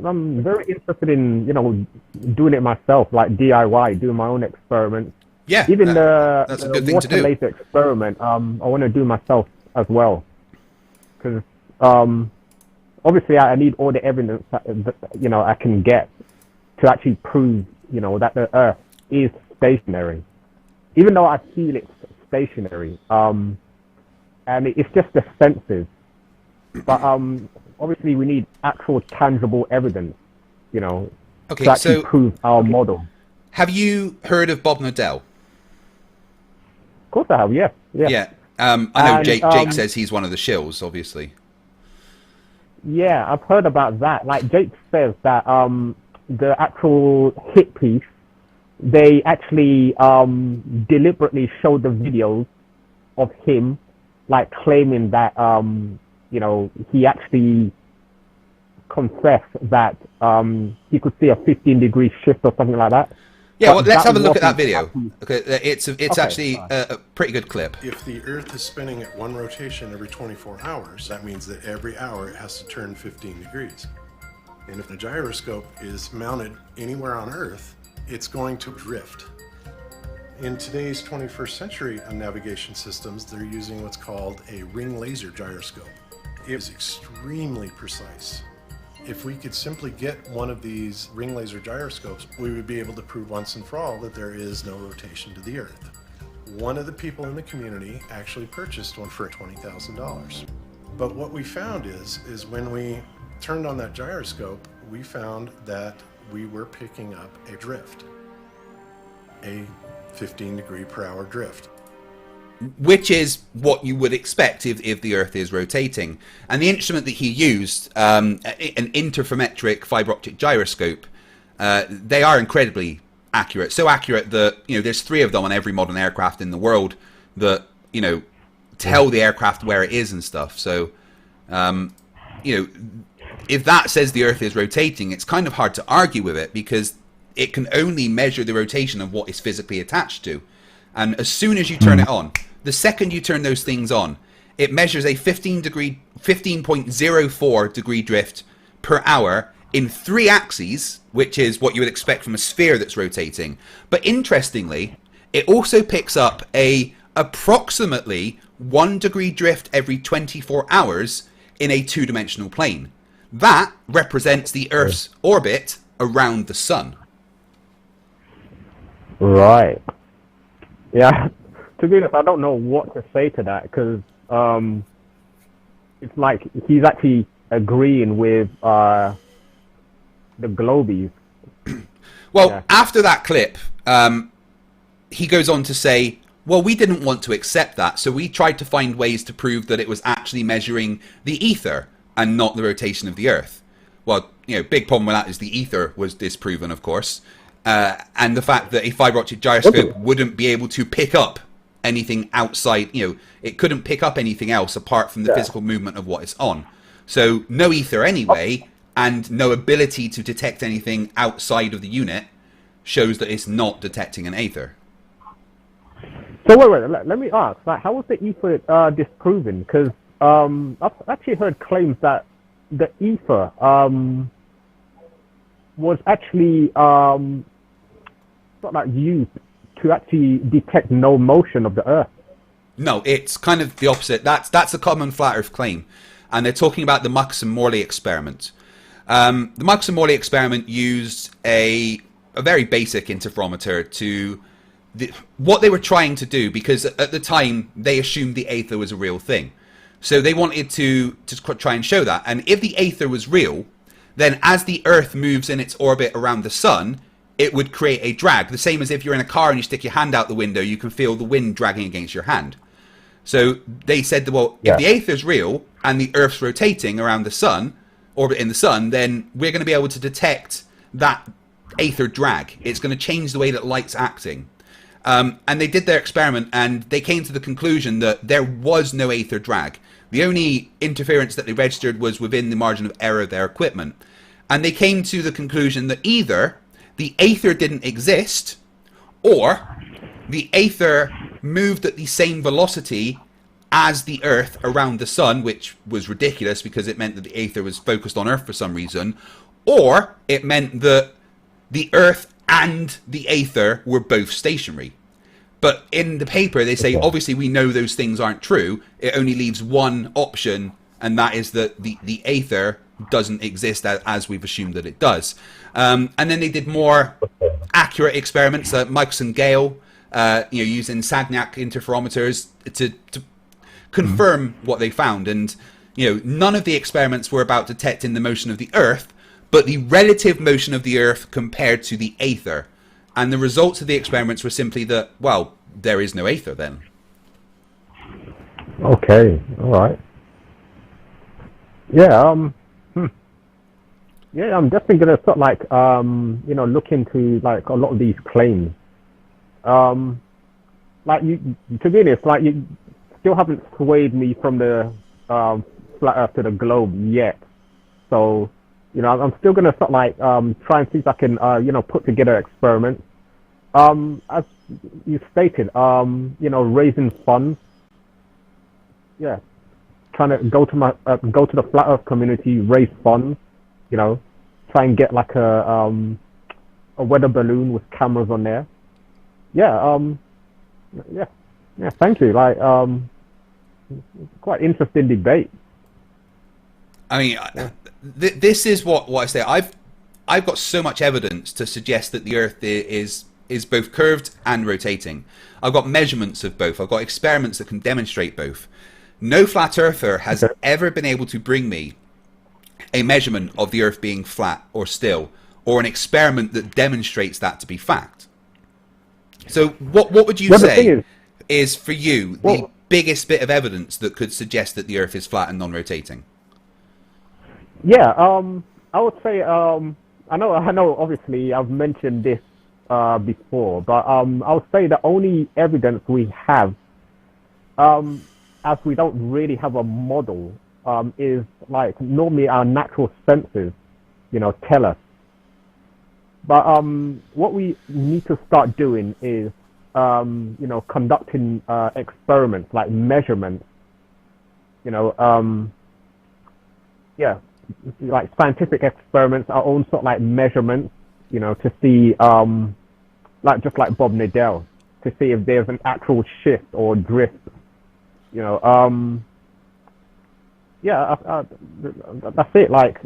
I'm very interested in doing it myself, like DIY, doing my own experiments. Yeah, Even that's a the good thing to water do. laser experiment, I want to do myself as well, because obviously I need all the evidence that I can get to actually prove that the Earth is stationary, even though I feel it's stationary. And it's just the senses, but obviously we need actual tangible evidence, Okay, to actually so prove our model. have you heard of Bob Nodell? Of course I have, yes, yeah. Yeah. I know And, Jake says he's one of the shills, obviously. Yeah, I've heard about that. Like Jake says that the actual hit piece, they actually deliberately showed the videos of him like claiming that he actually confessed that he could see a 15-degree shift or something like that. Yeah, But well, let's that have a look at that wasn't video. actually- Okay, it's Okay, actually fine. a pretty good clip. If the Earth is spinning at one rotation every 24 hours, that means that every hour it has to turn 15 degrees. And if the gyroscope is mounted anywhere on Earth, it's going to drift. In today's 21st century navigation systems, they're using what's called a ring laser gyroscope. It is extremely precise. If we could simply get one of these ring laser gyroscopes, we would be able to prove once and for all that there is no rotation to the Earth. One of the people in the community actually purchased one for $20,000. But what we found is when we turned on that gyroscope, we found that we were picking up a drift, a 15-degree-per-hour drift. Which is what you would expect if the Earth is rotating. And the instrument that he used, an interferometric fiber optic gyroscope, they are incredibly accurate. So accurate that there's 3 of them on every modern aircraft in the world that tell the aircraft where it is and stuff. So if that says the Earth is rotating, it's kind of hard to argue with it because it can only measure the rotation of what it's physically attached to. And as soon as you turn it on, the second you turn those things on, it measures a 15.04 degree drift per hour in 3 axes, which is what you would expect from a sphere that's rotating. But interestingly, it also picks up a approximately 1 degree drift every 24 hours in a 2-dimensional plane. That represents the Earth's orbit around the sun. Right. Yeah. To be honest, I don't know what to say to that because it's like he's actually agreeing with the Globies. Well, Yeah. after that clip, he goes on to say, well, we didn't want to accept that, so we tried to find ways to prove that it was actually measuring the ether and not the rotation of the Earth. Well, big problem with that is the ether was disproven, of course, and the fact that a fiber optic gyroscope wouldn't be able to pick up anything outside, it couldn't pick up anything else apart from the physical movement of what it's on. So no ether anyway, and no ability to detect anything outside of the unit shows that it's not detecting an ether. So wait, let me ask, like, how was the ether disproven? Because I've actually heard claims that the ether was actually sort of used to actually detect no motion of the Earth. No, it's kind of the opposite. That's a common flat Earth claim, and they're talking about the Mux and Morley experiment. The Mux and Morley experiment used a very basic interferometer to what they were trying to do, because at the time they assumed the aether was a real thing. So they wanted to try and show that. And if the aether was real, then as the Earth moves in its orbit around the sun, it would create a drag. The same as if you're in a car and you stick your hand out the window, you can feel the wind dragging against your hand. So they said, well, if the aether's real and the Earth's rotating around the sun, orbiting the sun, then we're going to be able to detect that aether drag. It's going to change the way that light's acting. And they did their experiment and they came to the conclusion that there was no aether drag. The only interference that they registered was within the margin of error of their equipment. And they came to the conclusion that either the aether didn't exist, or the aether moved at the same velocity as the Earth around the Sun, which was ridiculous because it meant that the aether was focused on Earth for some reason, or it meant that the Earth and the aether were both stationary. But in the paper, they say, obviously, we know those things aren't true. It only leaves one option, and that is that the aether doesn't exist as we've assumed that it does. And then they did more accurate experiments, Michaelson and Gale, using Sagnac interferometers to confirm what they found. And none of the experiments were about detecting the motion of the Earth, but the relative motion of the Earth compared to the aether. And the results of the experiments were simply that, well, there is no aether then. Okay, all right. Yeah, yeah, I'm definitely gonna sort of like look into like a lot of these claims. Like to be honest, like you still haven't swayed me from the flat Earth to the globe yet. So I'm still gonna sort of like try and see if I can put together experiments. As you stated, raising funds. Yeah, trying to go to the flat Earth community, raise funds. Try and get like a weather balloon with cameras on there. Yeah, yeah. Thank you. Like, quite interesting debate. I mean, this is what I say. I've got so much evidence to suggest that the Earth is both curved and rotating. I've got measurements of both. I've got experiments that can demonstrate both. No flat earther has ever been able to bring me a measurement of the Earth being flat or still, or an experiment that demonstrates that to be fact. So what would you say is for you the biggest bit of evidence that could suggest that the Earth is flat and non-rotating? Yeah, I would say I know. Obviously, I've mentioned this before, but I would say the only evidence we have, as we don't really have a model, is like normally our natural senses, tell us. But what we need to start doing is, conducting experiments like measurements. Like scientific experiments, our own sort of like measurements, to see, just like Bob Nadell, to see if there's an actual shift or drift. That's it. Like,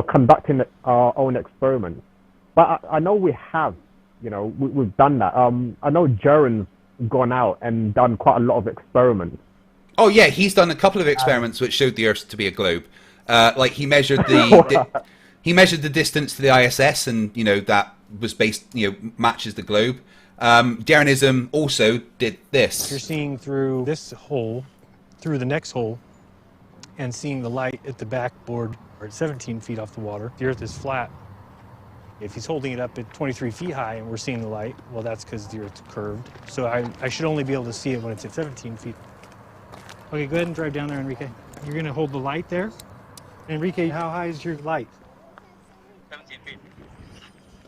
conducting our own experiments. But I know we have, we've done that. I know Jaren's gone out and done quite a lot of experiments. Oh yeah, he's done a couple of experiments which showed the Earth to be a globe. Like he measured the he measured the distance to the ISS, and that was based matches the globe. Jarenism also did this. You're seeing through this hole, through the next hole, and seeing the light at the backboard, or at 17 feet off the water. The Earth is flat. If he's holding it up at 23 feet high and we're seeing the light, well, that's because the Earth's curved. So I should only be able to see it when it's at 17 feet. Okay, go ahead and drive down there, Enrique. You're going to hold the light there. Enrique, how high is your light? 17 feet.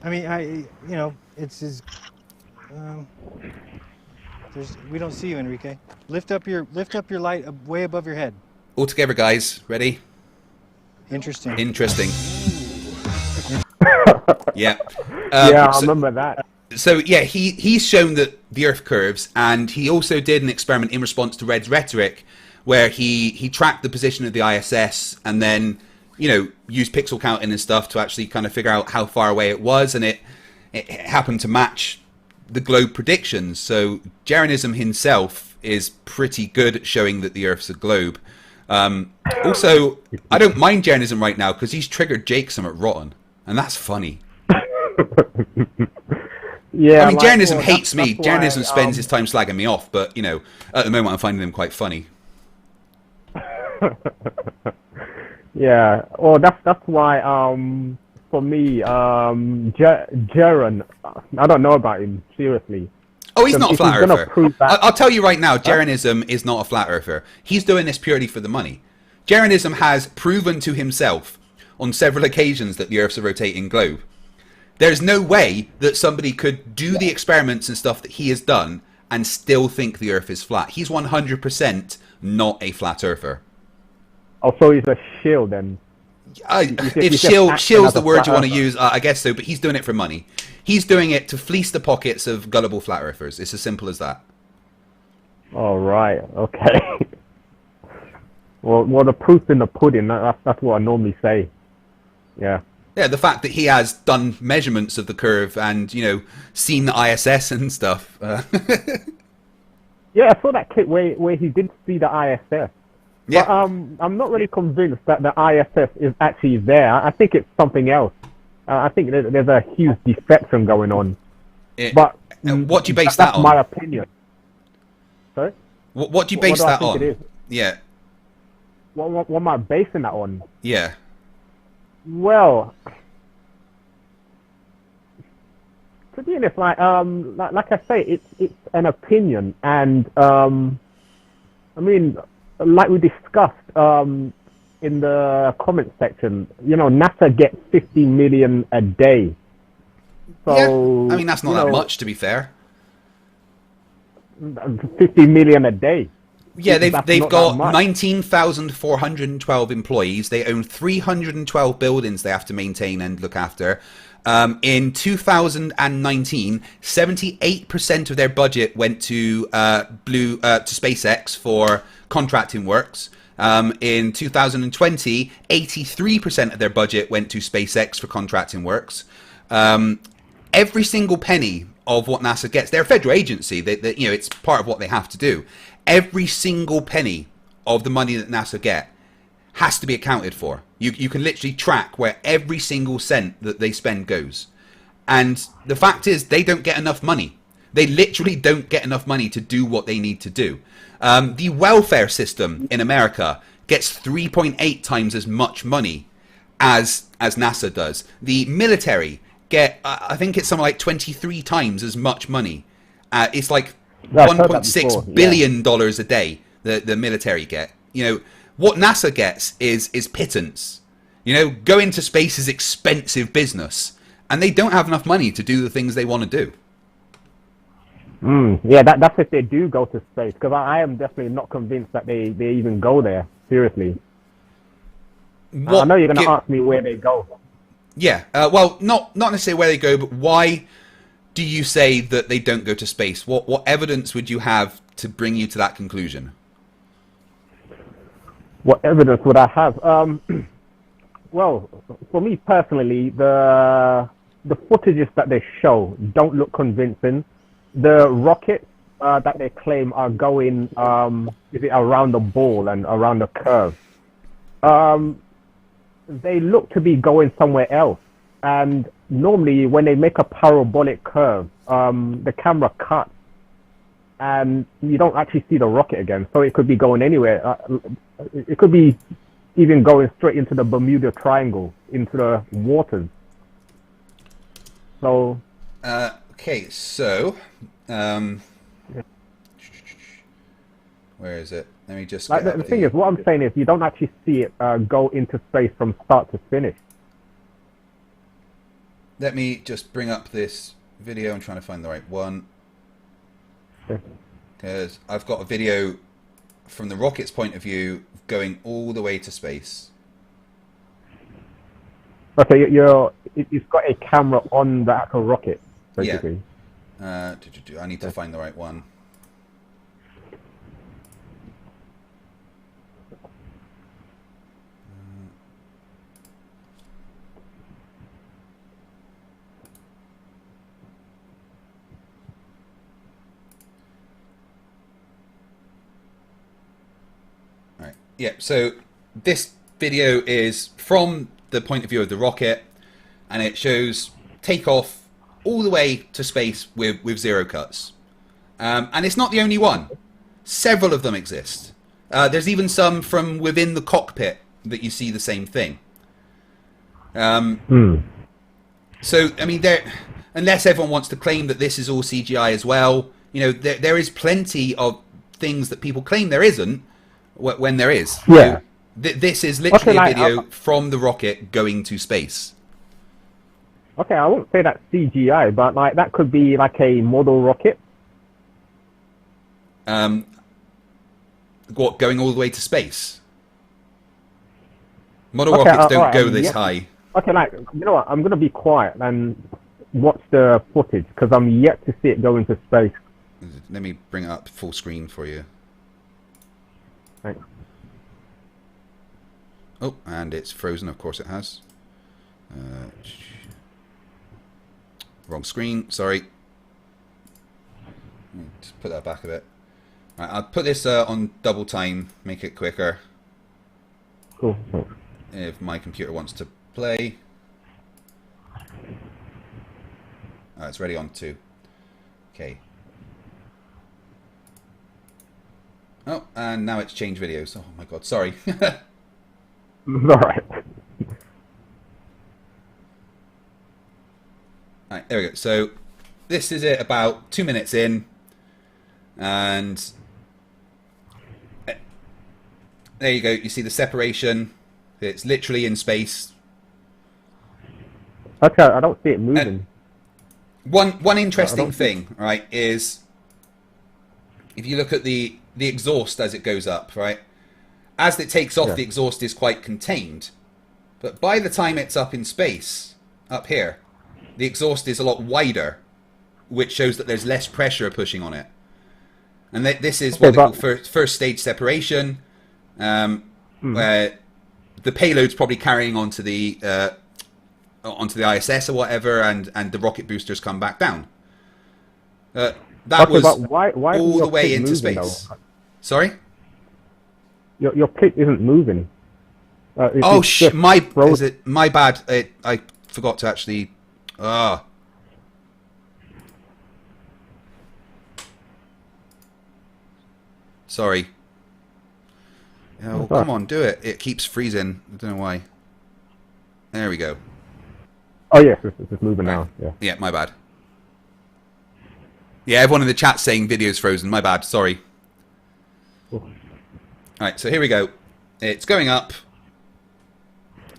I mean, it's his... we don't see you, Enrique. Lift up your light way above your head. All together, guys. Ready? Interesting. Yeah. Yeah, I remember that. So yeah, he's shown that the Earth curves, and he also did an experiment in response to Red's rhetoric, where he tracked the position of the ISS and then used pixel counting and stuff to actually kind of figure out how far away it was, and it happened to match the globe predictions. So Jarenism himself is pretty good at showing that the Earth's a globe. Also, I don't mind Jarenism right now because he's triggered Jakeson at Rotten, and that's funny. Yeah, I mean, Jarenism hates me. that's why, Jarenism spends his time slagging me off, but at the moment I'm finding him quite funny. Yeah, well, that's why for me, Jaren, I don't know about him, seriously. Oh, he's not a flat earther. I'll tell you right now, Jarenism is not a flat earther. He's doing this purely for the money. Jarenism has proven to himself on several occasions that the Earth's a rotating globe. There's no way that somebody could do the experiments and stuff that he has done and still think the Earth is flat. He's 100% not a flat earther. Oh, so he's a shill then. If shill's the word you want to use, I guess so, but he's doing it for money. He's doing it to fleece the pockets of gullible flat earthers. It's as simple as that. All right. Okay. Well, the proof's in the pudding. That's what I normally say. Yeah. Yeah, the fact that he has done measurements of the curve and, seen the ISS and stuff. Yeah, I saw that clip where he did see the ISS. Yeah. But I'm not really convinced that the ISS is actually there. I think it's something else. I think there's a huge deflection going on. But what do you base that on? That's my opinion. Sorry? What do you base that on? It is? Yeah. What am I basing that on? Yeah. Well, to be honest, like I say, it's an opinion, and I mean, like we discussed in the comment section, NASA gets 50 million a day. So yeah. I mean, that's not that much, to be fair. 50 million a day. Yeah, they've got 19,412 employees. They own 312 buildings they have to maintain and look after. In 2019, 78% of their budget went to SpaceX for contracting works. In 2020, 83% of their budget went to SpaceX for contracting works. Every single penny of what NASA gets, they're a federal agency. It's part of what they have to do. Every single penny of the money that NASA get has to be accounted for. You can literally track where every single cent that they spend goes. And the fact is, they don't get enough money. They literally don't get enough money to do what they need to do. The welfare system in America gets 3.8 times as much money as NASA does. The military get, I think it's something like 23 times as much money. It's like $1.6 billion dollars a day the military get. What NASA gets is pittance. Going to space is expensive business, and they don't have enough money to do the things they want to do. Yeah, that's if they do go to space, because I am definitely not convinced that they even go there. Seriously. I know you're going to ask me where they go. Yeah, well, not necessarily where they go, but why do you say that they don't go to space? What evidence would you have to bring you to that conclusion? What evidence would I have? Well, for me personally, the footages that they show don't look convincing. The rockets that they claim are going around the ball and around the curve, they look to be going somewhere else. And normally when they make a parabolic curve, the camera cuts and you don't actually see the rocket again. So it could be going anywhere. It could be even going straight into the Bermuda Triangle, into the waters. So... okay, so... where is it? Let me just... the thing is, what I'm saying is you don't actually see it go into space from start to finish. Let me just bring up this video. I'm trying to find the right one. Because I've got a video from the rocket's point of view going all the way to space. Okay, you've got a camera on the actual rocket, basically. Yeah. I need to find the right one. Yeah, so this video is from the point of view of the rocket, and it shows takeoff all the way to space with zero cuts. And it's not the only one. Several of them exist. There's even some from within the cockpit that you see the same thing. So, I mean, unless everyone wants to claim that this is all CGI as well, there is plenty of things that people claim there isn't, when there is. Yeah. This is literally a video from the rocket going to space. Okay, I won't say that's CGI, but that could be like a model rocket. going all the way to space. Model rockets don't go this high. Okay, like, you know what? I'm going to be quiet and watch the footage because I'm yet to see it go into space. Let me bring it up full screen for you. Thanks. Oh, and it's frozen, of course it has. Wrong screen, sorry. Just put that back a bit. Right, I'll put this on double time, make it quicker. Cool. Thanks. If my computer wants to play. Oh, it's ready on 2. Okay. Oh, and now it's changed videos. Oh my god, sorry. Alright. Alright, there we go. So, this is it about 2 minutes in. And there you go. You see the separation. It's literally in space. Okay, I don't see it moving. One interesting thing, right, is if you look at the exhaust as it goes up, right? As it takes off, the exhaust is quite contained. But by the time it's up in space, up here, the exhaust is a lot wider, which shows that there's less pressure pushing on it. And this is what they call first stage separation, where the payload's probably carrying onto the ISS or whatever, and the rocket boosters come back down. That was why all the way into space. Though? Sorry? Your clip isn't moving. My bad. I forgot to actually. Sorry. Oh, come on, do it. It keeps freezing. I don't know why. There we go. Oh yes, it's moving now. Yeah. Yeah, my bad. Yeah, everyone in the chat saying video's frozen. My bad. Sorry. Cool. Alright, so here we go. It's going up.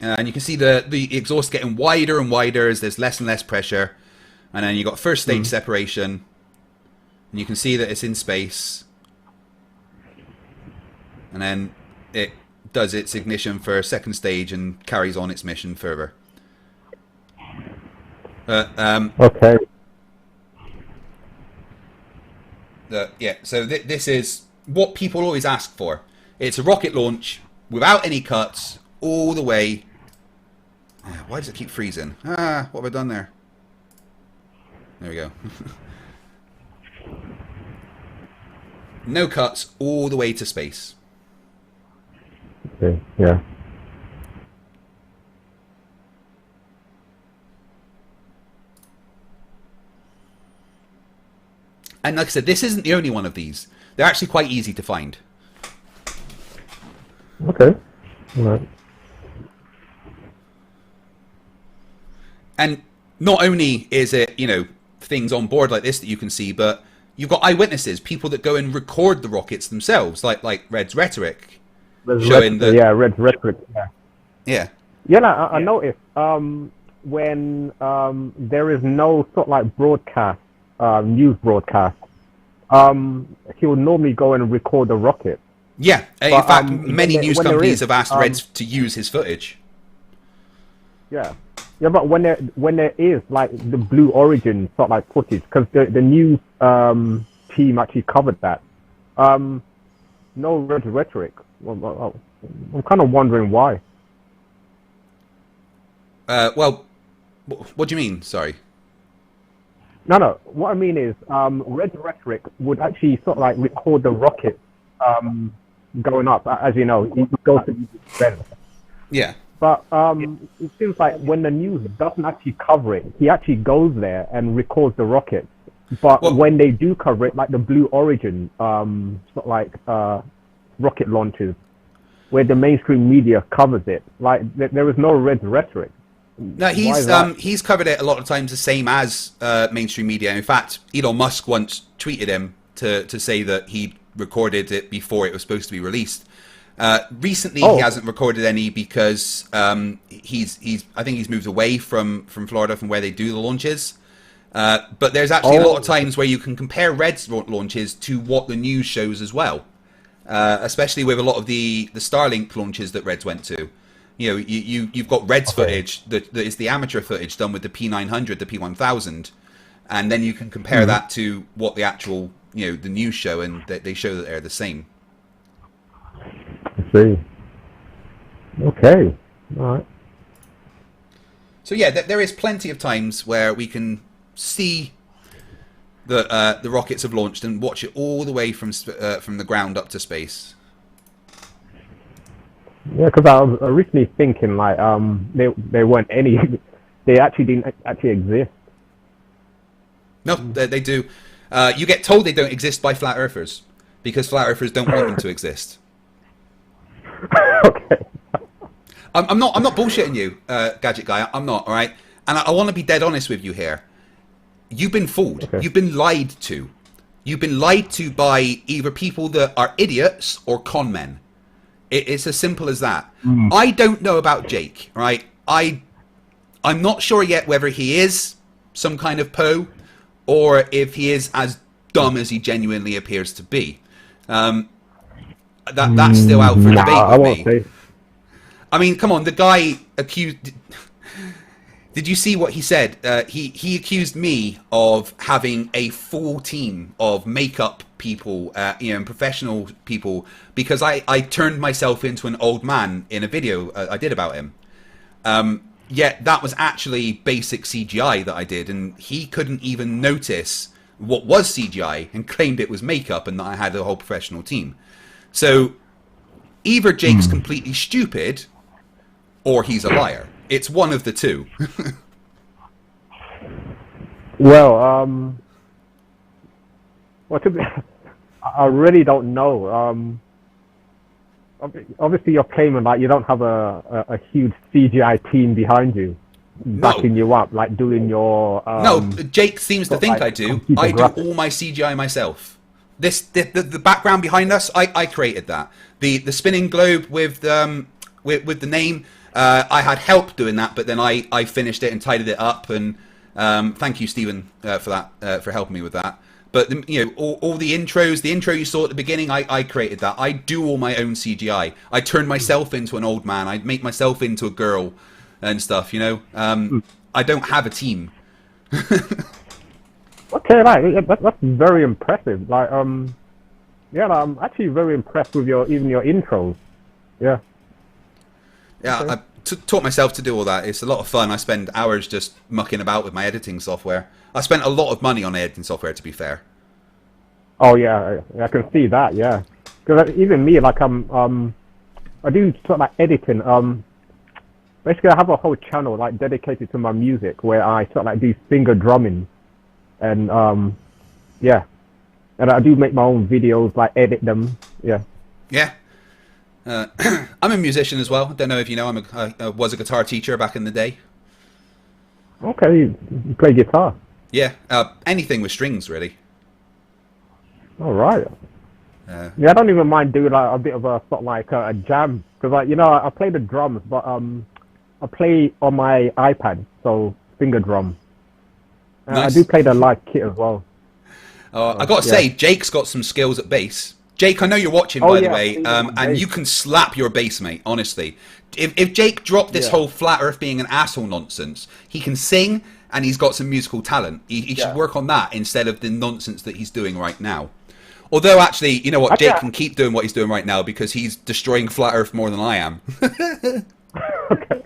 And you can see the exhaust getting wider and wider as there's less and less pressure. And then you got first stage separation. And you can see that it's in space. And then it does its ignition for second stage and carries on its mission further. Okay. Yeah, so this is what people always ask for. It's a rocket launch without any cuts, all the way. Why does it keep freezing? What have I done there? There we go. No cuts, all the way to space. Okay, yeah. And like I said, this isn't the only one of these. They're actually quite easy to find. Okay. All right. And not only is it, things on board like this that you can see, but you've got eyewitnesses, people that go and record the rockets themselves, like Red's Rhetoric. Showing that... Yeah, Red's Rhetoric. Yeah. Yeah. Yeah, I noticed when there is no sort of like broadcast, news broadcast, he would normally go and record the rocket. Yeah, in fact, many news companies have asked Reds to use his footage. Yeah. Yeah, but when there is like the Blue Origin sort of like footage, because the news team actually covered that. No Red Rhetoric. Well, I'm kind of wondering why. Well, what do you mean? Sorry. No. What I mean is, Red Rhetoric would actually sort of like record the rocket going up. As you know, it goes to Ben. Yeah. But it seems like when the news doesn't actually cover it, he actually goes there and records the rockets. But when they do cover it, like the Blue Origin, sort of like rocket launches, where the mainstream media covers it, like there is no Red Rhetoric. No, he's covered it a lot of times the same as mainstream media. In fact, Elon Musk once tweeted him to say that he recorded it before it was supposed to be released. Recently, he hasn't recorded any because I think he's moved away from Florida, from where they do the launches. But there's actually a lot of times where you can compare Red's launches to what the news shows as well. especially with a lot of the Starlink launches that Reds went to. You know, you've got Reds footage that is the amateur footage done with the P900, the P1000, and then you can compare that to what the actual, you know, the news show, and they show that they're the same. I see. Okay. All right. So yeah, there is plenty of times where we can see that the rockets have launched and watch it all the way from the ground up to space. Yeah, because I was originally thinking like they weren't any, they actually didn't actually exist. No, they do. You get told they don't exist by flat earthers because flat earthers don't want them to exist. Okay. I'm not bullshitting you, Gadget Guy. I'm not, all right? And I want to be dead honest with you here. You've been fooled. Okay. You've been lied to. You've been lied to by either people that are idiots or con men. It's as simple as that. I don't know about Jake, right? I'm not sure yet whether he is some kind of Poe or if he is as dumb as he genuinely appears to be. That's still out for debate I with won't me. say. I mean, come on, the guy accused... Did you see what he said? He accused me of having a full team of makeup people, and professional people, because I turned myself into an old man in a video I did about him. Yet that was actually basic CGI that I did, and he couldn't even notice what was CGI and claimed it was makeup and that I had a whole professional team. So either Jake's completely stupid or he's a liar. It's one of the two. Well, I really don't know. Obviously, you're claiming like you don't have a huge CGI team behind you, backing you up, like doing your. No, Jake seems to think like I do. computer I do graphics. all my CGI myself. The background behind us, I created that. The spinning globe with the name. I had help doing that, but then I finished it and tidied it up. And thank you, Stephen, for that, for helping me with that. But all the intros, the intro you saw at the beginning, I created that. I do all my own CGI. I turn myself into an old man. I make myself into a girl and stuff. I don't have a team. Okay, like that's very impressive. Like, yeah, like, I'm actually very impressed with your intros. Yeah. Yeah, Okay. I taught myself to do all that. It's a lot of fun. I spend hours just mucking about with my editing software. I spent a lot of money on editing software, to be fair. Oh yeah, I can see that. Yeah, because even me, like I do sort of like editing. Basically, I have a whole channel like dedicated to my music where I sort of like do finger drumming, and yeah, and I do make my own videos, like edit them. Yeah. Yeah. I'm a musician as well. I don't know if you know, I was a guitar teacher back in the day. Okay, you play guitar. Yeah, anything with strings, really. All right. Yeah, I don't even mind doing like a bit of a sort of like a jam, because like I play the drums, but I play on my iPad, so finger drum. Nice. I do play the live kit as well. I got to say, Jake's got some skills at bass. Jake, I know you're watching, by the way, and you can slap your bass, mate, honestly. If Jake dropped this whole flat earth being an asshole nonsense, he can sing and he's got some musical talent. He should work on that instead of the nonsense that he's doing right now. Although, actually, you know what, Jake can keep doing what he's doing right now because he's destroying flat earth more than I am. Okay.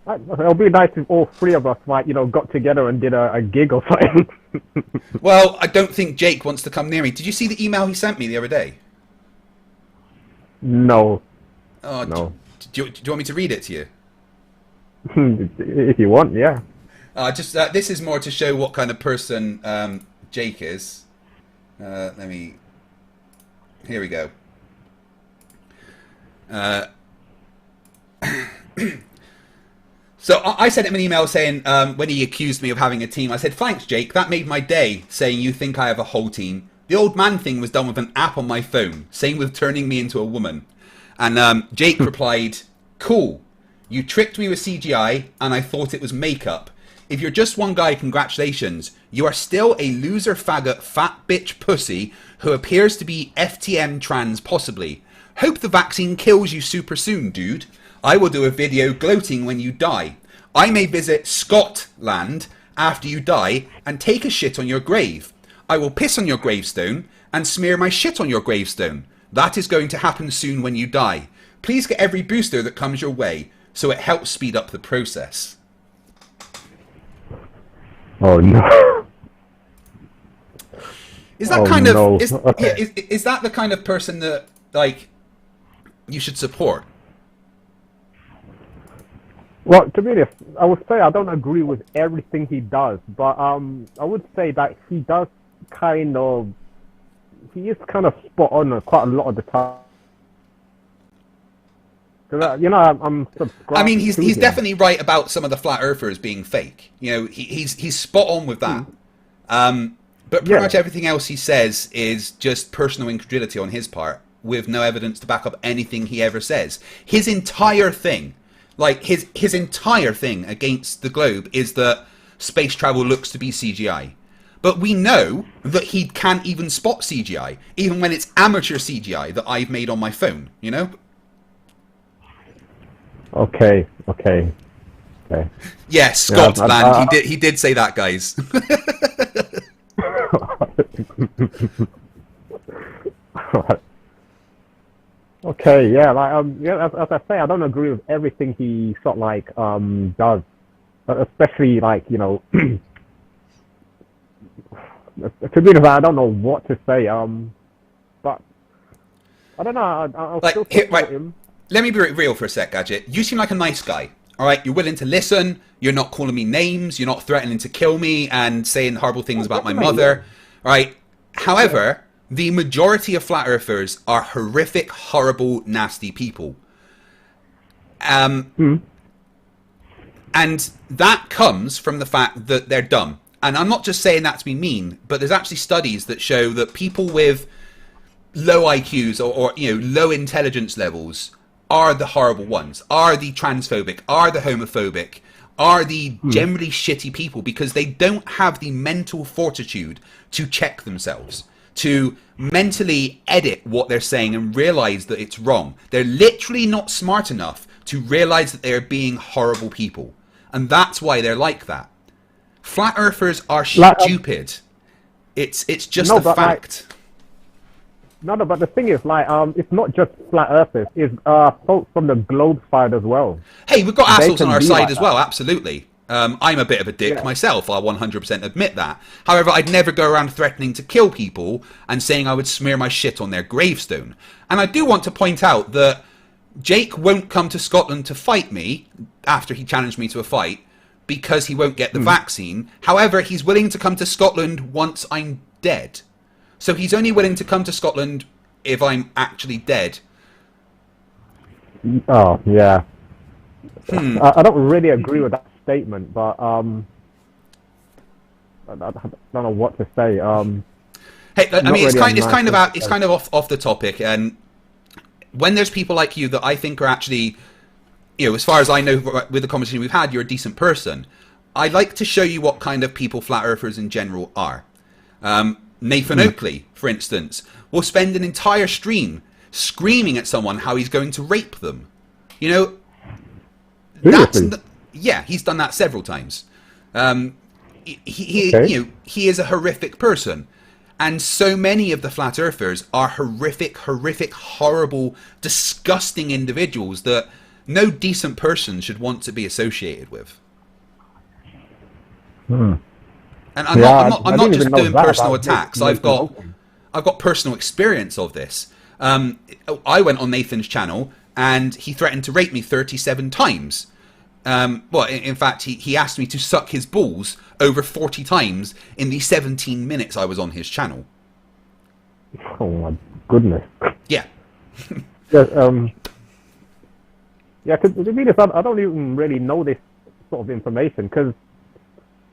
It'll be nice if all three of us, like, got together and did a gig or something. Well, I don't think Jake wants to come near me. Did you see the email he sent me the other day? No. Oh, No. Do you want me to read it to you? If you want, yeah. This is more to show what kind of person Jake is. Here we go. So I sent him an email saying, when he accused me of having a team, I said, "Thanks, Jake. That made my day, saying you think I have a whole team. The old man thing was done with an app on my phone. Same with turning me into a woman." And Jake replied, "Cool. You tricked me with CGI, and I thought it was makeup. If you're just one guy, congratulations. You are still a loser faggot fat bitch pussy who appears to be FTM trans possibly. Hope the vaccine kills you super soon, dude. I will do a video gloating when you die. I may visit Scotland after you die and take a shit on your grave. I will piss on your gravestone and smear my shit on your gravestone. That is going to happen soon when you die. Please get every booster that comes your way so it helps speed up the process. Oh no. Is that is that the kind of person that like you should support? Well, to be honest, I would say I don't agree with everything he does, but I would say that he does he is kind of spot on quite a lot of the time. Because I'm subscribed. I mean, he's him. definitely right about some of the flat earthers being fake. You know, he's spot on with that. But pretty much everything else he says is just personal incredulity on his part, with no evidence to back up anything he ever says. His entire thing, like his entire thing against the globe, is that space travel looks to be CGI. But we know that he can't even spot CGI, even when it's amateur CGI that I've made on my phone. You know. Okay. Yes, Scotland. He did say that, guys. Okay, yeah, as I say, I don't agree with everything he sort of like does, especially like to be honest, I don't know what to say. But I don't know. I'll still support him. Let me be real for a sec, Gadget. You seem like a nice guy. All right, you're willing to listen. You're not calling me names. You're not threatening to kill me and saying horrible things about my mother. All right. However, the majority of flat earthers are horrific, horrible, nasty people. And that comes from the fact that they're dumb. And I'm not just saying that to be mean, but there's actually studies that show that people with low IQs or low intelligence levels are the horrible ones, are the transphobic, are the homophobic, are the generally shitty people, because they don't have the mental fortitude to check themselves, to mentally edit what they're saying and realize that it's wrong. They're literally not smart enough to realize that they're being horrible people. And that's why they're like that. Flat earthers are stupid. It's just a fact. No, but the thing is, it's not just flat earthers. It's folks from the globe side as well. Hey, we've got assholes on our side as well, absolutely. I'm a bit of a dick myself, I'll 100% admit that. However, I'd never go around threatening to kill people and saying I would smear my shit on their gravestone. And I do want to point out that Jake won't come to Scotland to fight me after he challenged me to a fight because he won't get the vaccine. However, he's willing to come to Scotland once I'm dead. So he's only willing to come to Scotland if I'm actually dead. Oh, yeah. I don't really agree with that statement, but I don't know what to say. Hey, I mean, it's kind of off the topic, and when there's people like you that I think are actually, as far as I know with the conversation we've had, you're a decent person. I like to show you what kind of people flat earthers in general are. Nathan Oakley, for instance, will spend an entire stream screaming at someone how he's going to rape them. He's done that several times. He is a horrific person. And so many of the flat earthers are horrific, horrible, disgusting individuals that no decent person should want to be associated with. And I'm not just doing personal attacks. I've got personal experience of this. I went on Nathan's channel and he threatened to rape me 37 times. In fact, he asked me to suck his balls over 40 times in the 17 minutes I was on his channel. Oh my goodness. Yeah. Because to be honest, I don't even really know this sort of information, because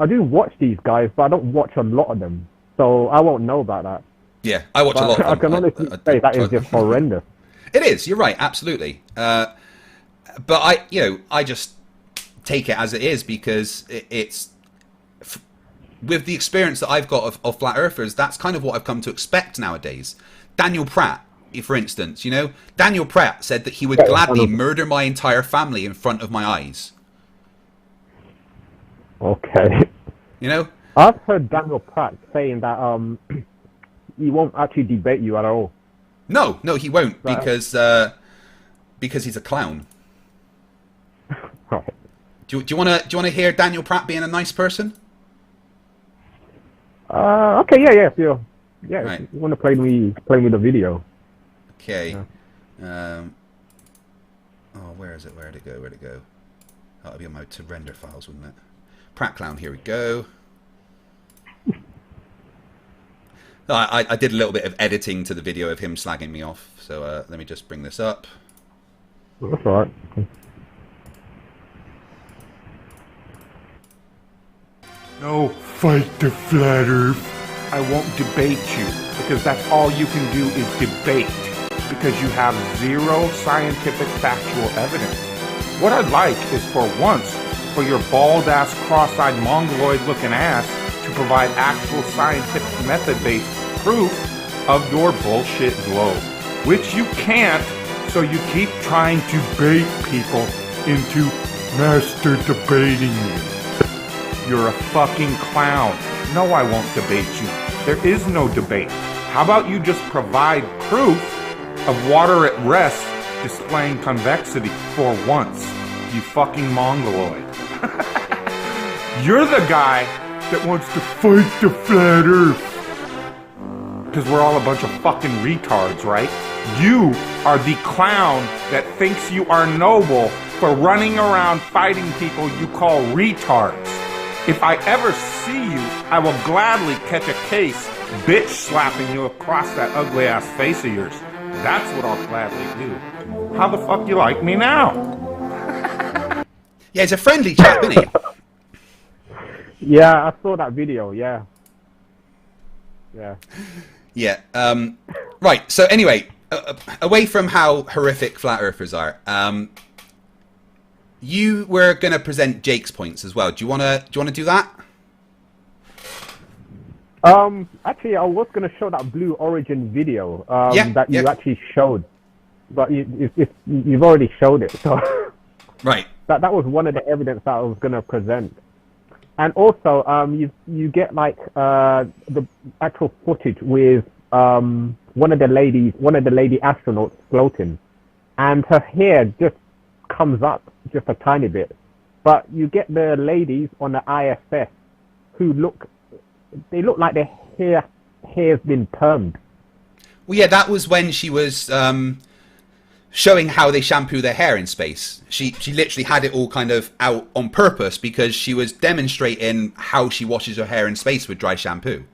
I do watch these guys, but I don't watch a lot of them, so I won't know about that. Yeah, I watch a lot of them. I can honestly say that is just horrendous. It is. You're right. Absolutely. But I just take it as it is, because it's with the experience that I've got of flat earthers, that's kind of what I've come to expect nowadays. Daniel Pratt, for instance, you know, Daniel Pratt said that he would gladly murder my entire family in front of my eyes. Okay. You know? I've heard Daniel Pratt saying that he won't actually debate you at all. No, he won't, because he's a clown. Right. Do you want to hear Daniel Pratt being a nice person? Okay, yeah, if you Right. if you want to play me the video. Okay. Yeah. Where is it? Where'd it go? That would be on my to render files, wouldn't it? Pratt clown. Here we go. I did a little bit of editing to the video of him slagging me off. So let me just bring this up. That's all right. No, fight the flat earth. I won't debate you, because that's all you can do is debate, because you have zero scientific factual evidence. What I'd like is for once, for your bald-ass, cross-eyed, mongoloid-looking ass to provide actual scientific method-based proof of your bullshit globe, which you can't, so you keep trying to bait people into master debating you. You're a fucking clown. No, I won't debate you. There is no debate. How about you just provide proof of water at rest displaying convexity for once, you fucking mongoloid. You're the guy that wants to fight the flat earth. Because we're all a bunch of fucking retards, right? You are the clown that thinks you are noble for running around fighting people you call retards. If I ever see you, I will gladly catch a case bitch slapping you across that ugly ass face of yours. That's what I'll gladly do. How the fuck you like me now? Yeah, he's a friendly chap, isn't he? Yeah, I saw that video, yeah. Yeah. Right, so anyway, away from how horrific flat earthers are, you were going to present Jake's points as well. Do you want to do that? Actually, I was going to show that Blue Origin video Yeah, that you yeah. actually showed, but you've already showed it. So Right. that was one of the evidence that I was going to present. And also, you get like the actual footage with one of the lady astronauts floating, and her hair just comes up just a tiny bit. But you get the ladies on the ISS who look like their hair's been permed. Well, yeah, that was when she was showing how they shampoo their hair in space. She literally had it all kind of out on purpose because she was demonstrating how she washes her hair in space with dry shampoo.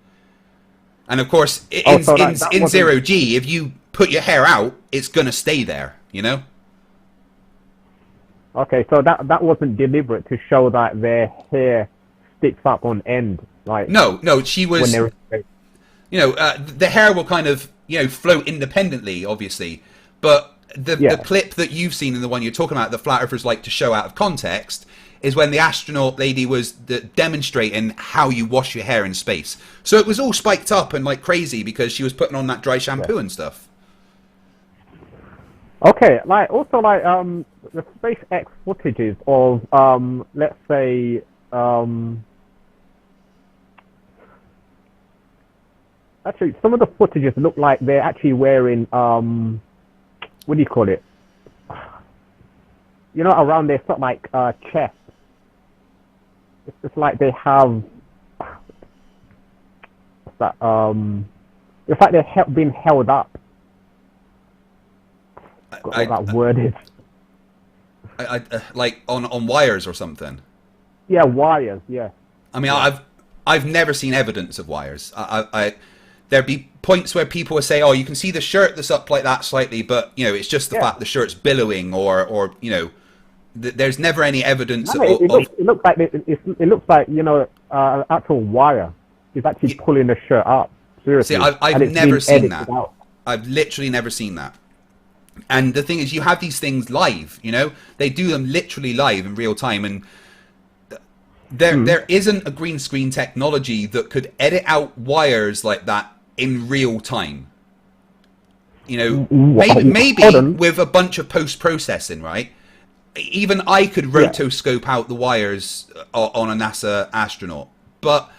And of course, in zero G, if you put your hair out, it's gonna stay there, you know? Okay, so that wasn't deliberate to show that their hair sticks up on end, like No, she was. when they're in space. You know, the hair will kind of, you know, float independently, obviously. But the clip that you've seen and the one you're talking about, the flat earthers like to show out of context, is when the astronaut lady was demonstrating how you wash your hair in space. So it was all spiked up and like crazy because she was putting on that dry shampoo and stuff. Okay, like also like the SpaceX footages of let's say actually some of the footages look like they're actually wearing what do you call it? You know, around their sort of like chest. It's just like they have what's that? It's like they're being held up. What that word is. I like on wires or something. Yeah, wires. Yeah. I mean, I've never seen evidence of wires. There'd be points where people would say, "Oh, you can see the shirt that's up like that slightly," but you know, it's just the fact the shirt's billowing, or you know, there's never any evidence. No, it looks like you know, actual wire is actually pulling the shirt up. Seriously, See, I've never seen that. Out. I've literally never seen that. And the thing is, you have these things live, you know? They do them literally live in real time. And there isn't a green screen technology that could edit out wires like that in real time. You know, maybe with a bunch of post-processing, right? Even I could rotoscope out the wires on a NASA astronaut, but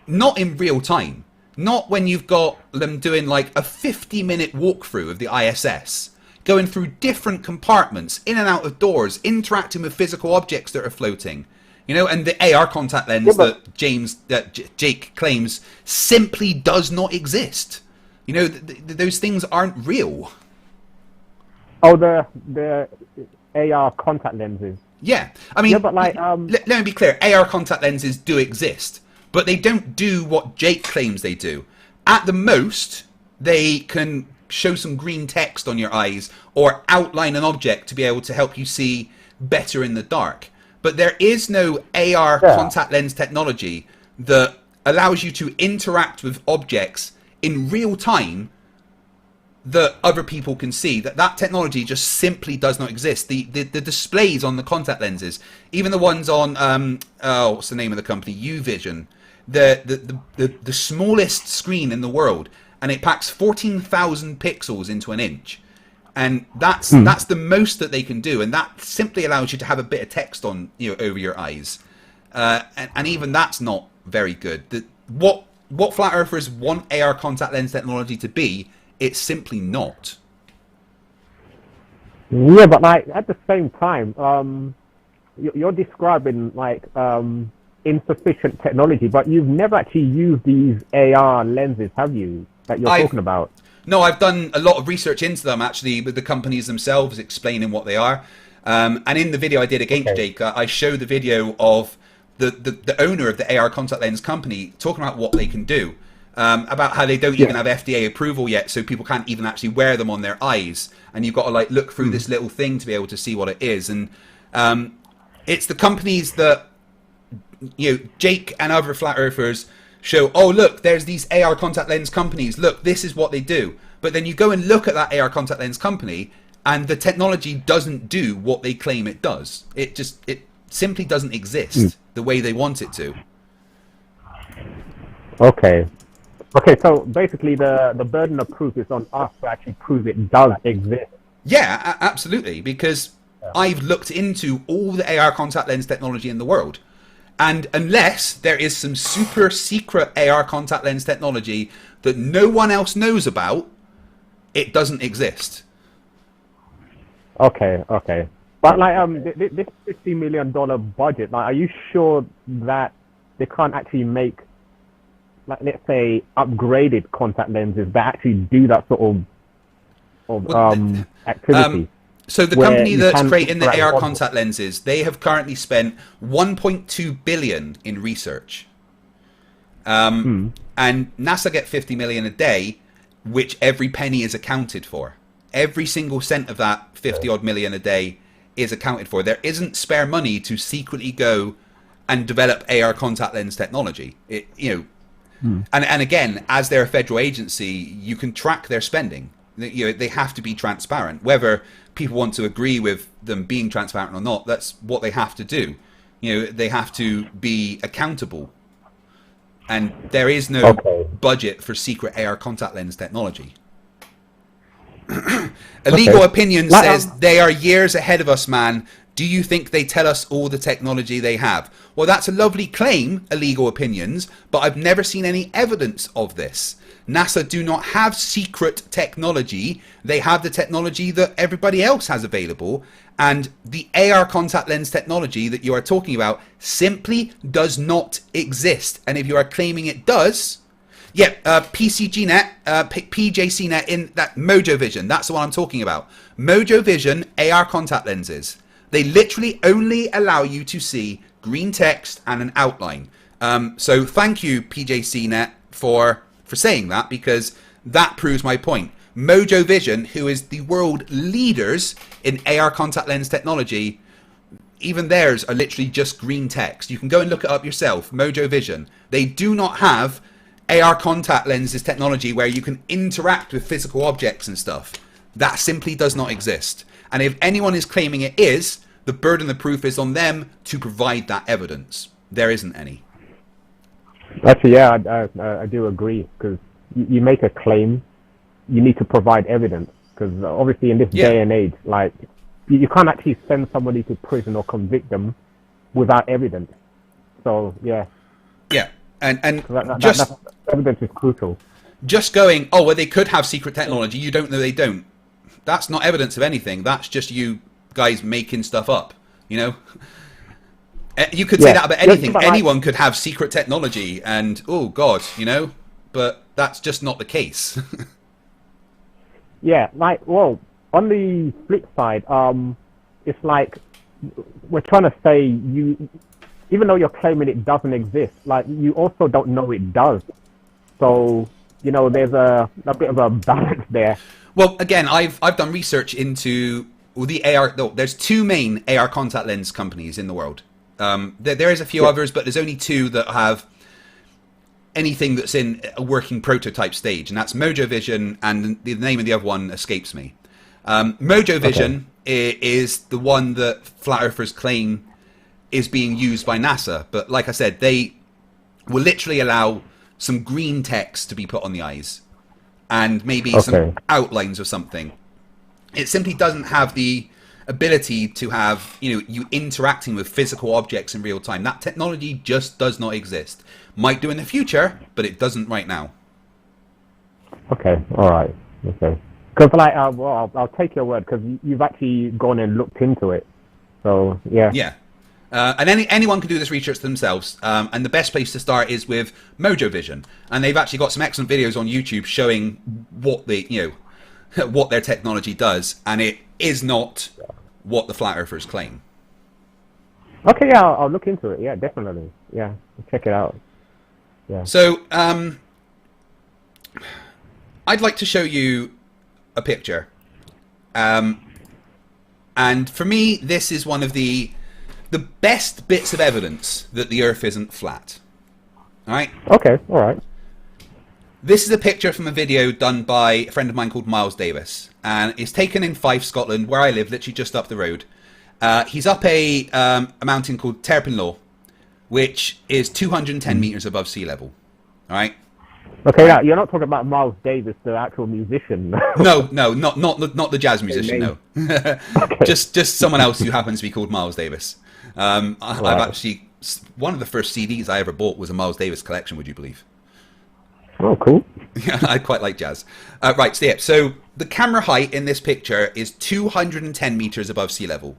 not in real time. Not when you've got them doing like a 50-minute walkthrough of the ISS, going through different compartments, in and out of doors, interacting with physical objects that are floating. You know, and the AR contact lens that Jake claims simply does not exist. You know, those things aren't real. Oh, the AR contact lenses. Yeah, I mean, but like, let me be clear. AR contact lenses do exist, but they don't do what Jake claims they do. At the most, they can show some green text on your eyes or outline an object to be able to help you see better in the dark. But there is no AR contact lens technology that allows you to interact with objects in real time that other people can see. That technology just simply does not exist. The displays on the contact lenses, even the ones on what's the name of the company, Uvision, the smallest screen in the world, and it packs 14,000 pixels into an inch, and that's the most that they can do, and that simply allows you to have a bit of text on, you know, over your eyes, and even that's not very good. What flat earthers want AR contact lens technology to be, it's simply not. Yeah, but like at the same time, you're describing like insufficient technology, but you've never actually used these AR lenses, have you? That you're talking about? No, I've done a lot of research into them actually, with the companies themselves explaining what they are. And in the video I did against Jake, I showed the video of the owner of the AR contact lens company talking about what they can do. About how they don't even have FDA approval yet, so people can't even actually wear them on their eyes, and you've got to like look through this little thing to be able to see what it is. And it's the companies that, you know, Jake and other flat earthers show, oh look, there's these AR contact lens companies, look, this is what they do. But then you go and look at that AR contact lens company, and the technology doesn't do what they claim it does. It simply doesn't exist the way they want it to. Okay, so basically the burden of proof is on us to actually prove it does exist. Yeah, absolutely, because I've looked into all the AR contact lens technology in the world, and unless there is some super secret AR contact lens technology that no one else knows about, it doesn't exist. Okay. But like this $50 million budget, like, are you sure that they can't actually make, like, let's say, upgraded contact lenses that actually do that sort of activity? So the company that's creating the AR contact lenses, they have currently spent $1.2 billion in research. And NASA get $50 million a day, which every penny is accounted for. Every single cent of that 50 odd million a day is accounted for. There isn't spare money to secretly go and develop AR contact lens technology. And again, as they're a federal agency, you can track their spending. You know, they have to be transparent. Whether people want to agree with them being transparent or not, that's what they have to do. You know, they have to be accountable. And there is no budget for secret AR contact lens technology. Illegal Opinion says, they are years ahead of us, man. Do you think they tell us all the technology they have? Well, that's a lovely claim, Illegal Opinions, but I've never seen any evidence of this. NASA do not have secret technology. They have the technology that everybody else has available. And the AR contact lens technology that you are talking about simply does not exist. And if you are claiming it does, PCGNet, PJCNet in that Mojo Vision, that's the one I'm talking about. Mojo Vision AR contact lenses. They literally only allow you to see green text and an outline. So thank you, PJCNet, for saying that, because that proves my point. Mojo Vision, who is the world leaders in AR contact lens technology, even theirs are literally just green text. You can go and look it up yourself, Mojo Vision. They do not have AR contact lenses technology where you can interact with physical objects and stuff. That simply does not exist. And if anyone is claiming it is, the burden of proof is on them to provide that evidence. there isn't any. Actually, yeah, I do agree, because you make a claim, you need to provide evidence, because obviously in this day and age, like, you can't actually send somebody to prison or convict them without evidence. So, yeah. Yeah, and that evidence is crucial. Just going, oh, well, they could have secret technology, you don't know they don't. That's not evidence of anything. That's just you guys making stuff up, you know? You could say that about anything. Anyone could have secret technology and, oh, God, you know? But that's just not the case. Yeah, like, well, on the flip side, it's like we're trying to say even though you're claiming it doesn't exist, like, you also don't know it does. So, you know, there's a bit of a balance there. Well, again, I've done research into the AR. No, there's two main AR contact lens companies in the world. There is a few others, but there's only two that have anything that's in a working prototype stage, and that's Mojo Vision, and the name of the other one escapes me. Mojo Vision is the one that flat earthers claim is being used by NASA, but like I said, they will literally allow some green text to be put on the eyes and maybe some outlines or something. It simply doesn't have the ability to have, you interacting with physical objects in real time. That technology just does not exist. Might do in the future, but it doesn't right now. Okay, all right, okay. Because, like, well, I'll take your word, because you've actually gone and looked into it. So, yeah. Yeah. And anyone can do this research themselves. And the best place to start is with Mojo Vision. And they've actually got some excellent videos on YouTube showing what what their technology does. And it is not what the flat earthers claim. Okay, yeah, I'll look into it. Yeah, definitely. Yeah, check it out. Yeah. So, I'd like to show you a picture. And for me, this is one of the best bits of evidence that the Earth isn't flat. All right? Okay, all right. This is a picture from a video done by a friend of mine called Miles Davis. And it's taken in Fife, Scotland, where I live, literally just up the road. He's up a mountain called Terrapin Law, which is 210 meters above sea level. All right? Okay, now, you're not talking about Miles Davis, the actual musician. No, not the jazz musician, no. just someone else who happens to be called Miles Davis. I've actually, one of the first CDs I ever bought was a Miles Davis collection, would you believe? Oh, cool. Yeah, I quite like jazz. Right, so yeah, so the camera height in this picture is 210 meters above sea level.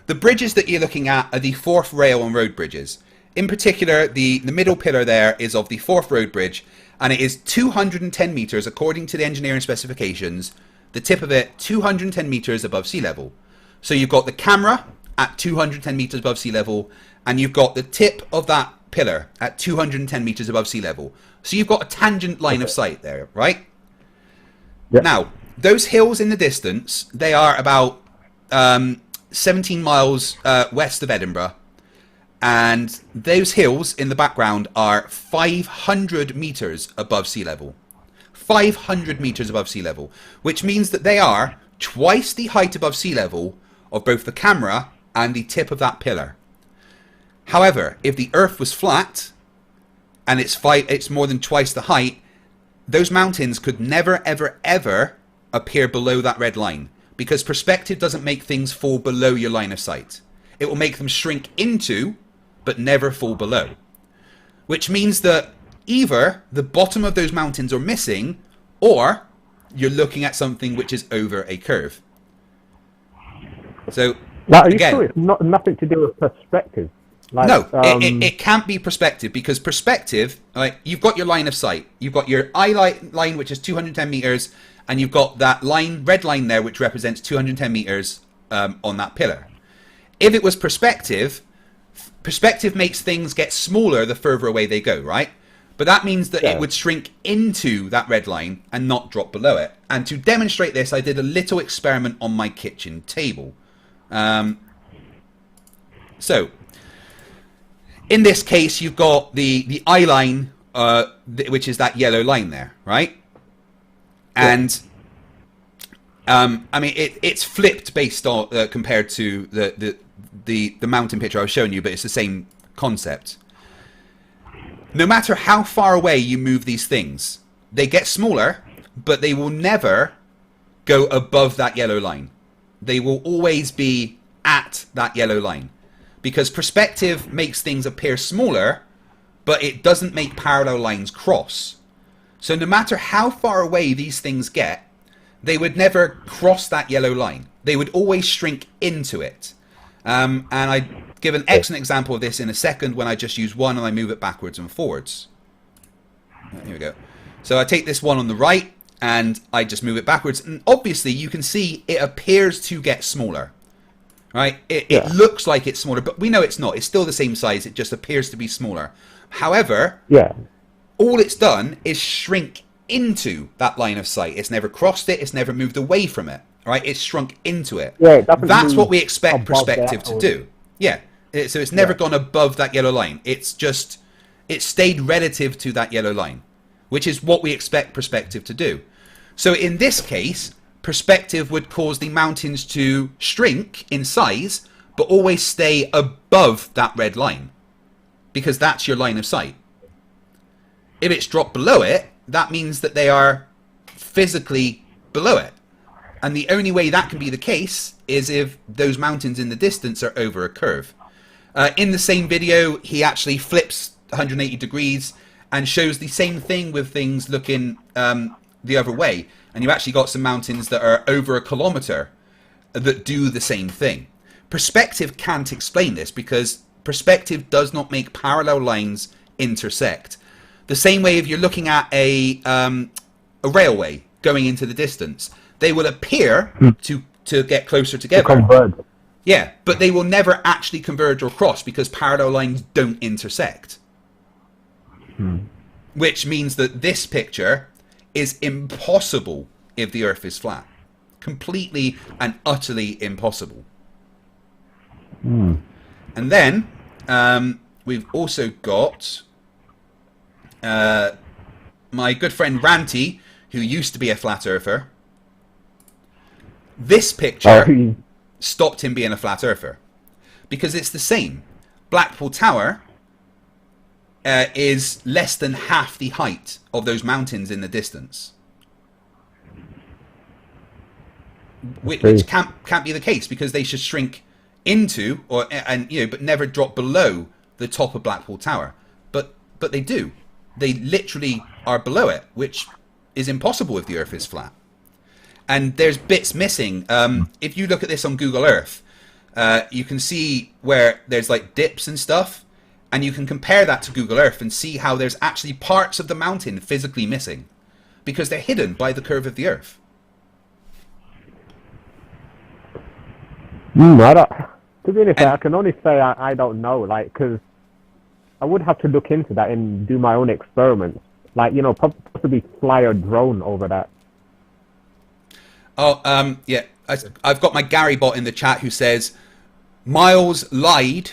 The bridges that you're looking at are the Forth rail and road bridges. In particular, the middle pillar there is of the Forth road bridge, and it is 210 meters according to the engineering specifications, the tip of it 210 meters above sea level. So you've got the camera at 210 meters above sea level, and you've got the tip of that pillar at 210 meters above sea level. So you've got a tangent line of sight there, right? Yep. Now, those hills in the distance, they are about 17 miles west of Edinburgh. And those hills in the background are 500 meters above sea level. 500 meters above sea level, which means that they are twice the height above sea level of both the camera and the tip of that pillar. However, if the Earth was flat and it's more than twice the height, those mountains could never, ever, ever appear below that red line, because perspective doesn't make things fall below your line of sight. It will make them shrink into, but never fall below. Which means that either the bottom of those mountains are missing, or you're looking at something which is over a curve. So, now, are you sure it's nothing to do with perspective? Like, no, it can't be perspective, because perspective, like, you've got your line of sight. You've got your eye line, which is 210 meters, and you've got that red line there, which represents 210 meters on that pillar. If it was perspective makes things get smaller the further away they go, right? But that means that it would shrink into that red line and not drop below it. And to demonstrate this, I did a little experiment on my kitchen table. So, in this case, you've got the eye line, which is that yellow line there, right? And I mean, it's flipped based on compared to the mountain picture I was showing you, but it's the same concept. No matter how far away you move these things, they get smaller, but they will never go above that yellow line. They will always be at that yellow line. Because perspective makes things appear smaller, but it doesn't make parallel lines cross. So no matter how far away these things get, they would never cross that yellow line. They would always shrink into it. And I give an excellent example of this in a second when I just use one and I move it backwards and forwards. Here we go. So I take this one on the right and I just move it backwards. And obviously you can see it appears to get smaller. Right? It looks like it's smaller, but we know it's not. It's still the same size. It just appears to be smaller. However, all it's done is shrink into that line of sight. It's never crossed it. It's never moved away from it. Right? It's shrunk into it. That's what we expect perspective to do. Yeah. So it's never gone above that yellow line. It's just, it stayed relative to that yellow line, which is what we expect perspective to do. So in this case, perspective would cause the mountains to shrink in size, but always stay above that red line, because that's your line of sight. If it's dropped below it, that means that they are physically below it. And the only way that can be the case is if those mountains in the distance are over a curve. In the same video, he actually flips 180 degrees and shows the same thing with things looking the other way. And you've actually got some mountains that are over a kilometer that do the same thing. Perspective can't explain this because perspective does not make parallel lines intersect. The same way if you're looking at a railway going into the distance, they will appear to get closer together. To converge. Yeah, but they will never actually converge or cross because parallel lines don't intersect. Which means that this picture is impossible if the Earth is flat. Completely and utterly impossible. And then we've also got my good friend Ranty, who used to be a flat earther. This picture stopped him being a flat earther because it's the same. Blackpool Tower is less than half the height of those mountains in the distance, which can't be the case because they should shrink into but never drop below the top of Blackpool Tower. But they do. They literally are below it, which is impossible if the Earth is flat. And there's bits missing. If you look at this on Google Earth, you can see where there's like dips and stuff, and you can compare that to Google Earth and see how there's actually parts of the mountain physically missing because they're hidden by the curve of the Earth. To be honest, I can only say I don't know, like, because I would have to look into that and do my own experiments, like, you know, possibly fly a drone over that. Oh, yeah. I've got my Gary bot in the chat who says Miles lied.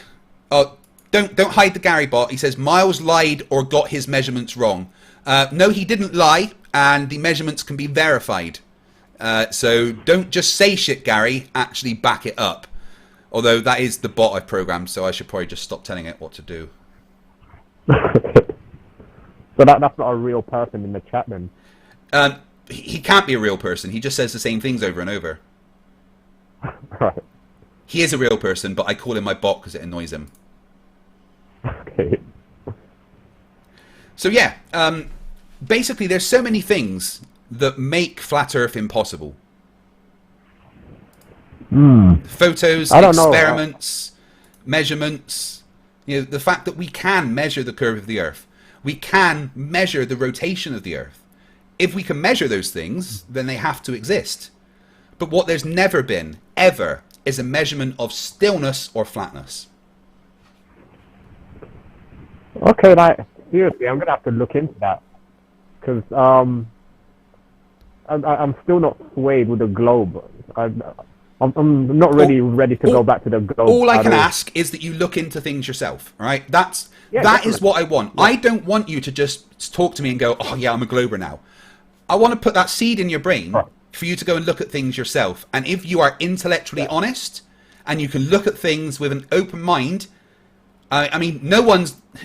Oh, don't hide the Gary bot. He says Miles lied or got his measurements wrong. No, he didn't lie, and the measurements can be verified. So don't just say shit, Gary. Actually back it up. Although that is the bot I've programmed, so I should probably just stop telling it what to do. So that's not a real person in the chat then? He can't be a real person. He just says the same things over and over. Right. He is a real person, but I call him my bot because it annoys him. Okay. So yeah, basically there's so many things that make flat Earth impossible. Photos, experiments, measurements. You know, the fact that we can measure the curve of the Earth. We can measure the rotation of the Earth. If we can measure those things, then they have to exist. But what there's never been, ever, is a measurement of stillness or flatness. Okay, like, seriously, I'm going to have to look into that. Because I'm still not swayed with the globe. I'm not really ready to go back to the globe. All I can ask is that you look into things yourself, right? That is what I want. Yeah. I don't want you to just talk to me and go, oh yeah, I'm a glober now. I want to put that seed in your brain for you to go and look at things yourself. And if you are intellectually honest and you can look at things with an open mind, I mean,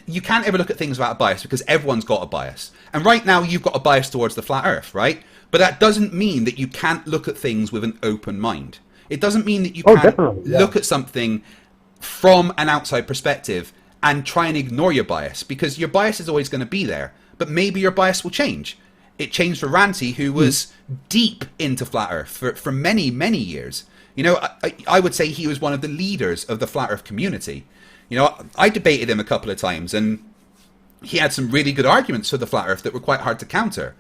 you can't ever look at things without a bias because everyone's got a bias. And right now you've got a bias towards the flat Earth, right? But that doesn't mean that you can't look at things with an open mind. It doesn't mean that you can't look at something from an outside perspective and try and ignore your bias, because your bias is always going to be there. But maybe your bias will change. It changed for Ranty, who was deep into flat Earth for many, many years. You know, I would say he was one of the leaders of the flat Earth community. You know, I debated him a couple of times, and he had some really good arguments for the flat Earth that were quite hard to counter.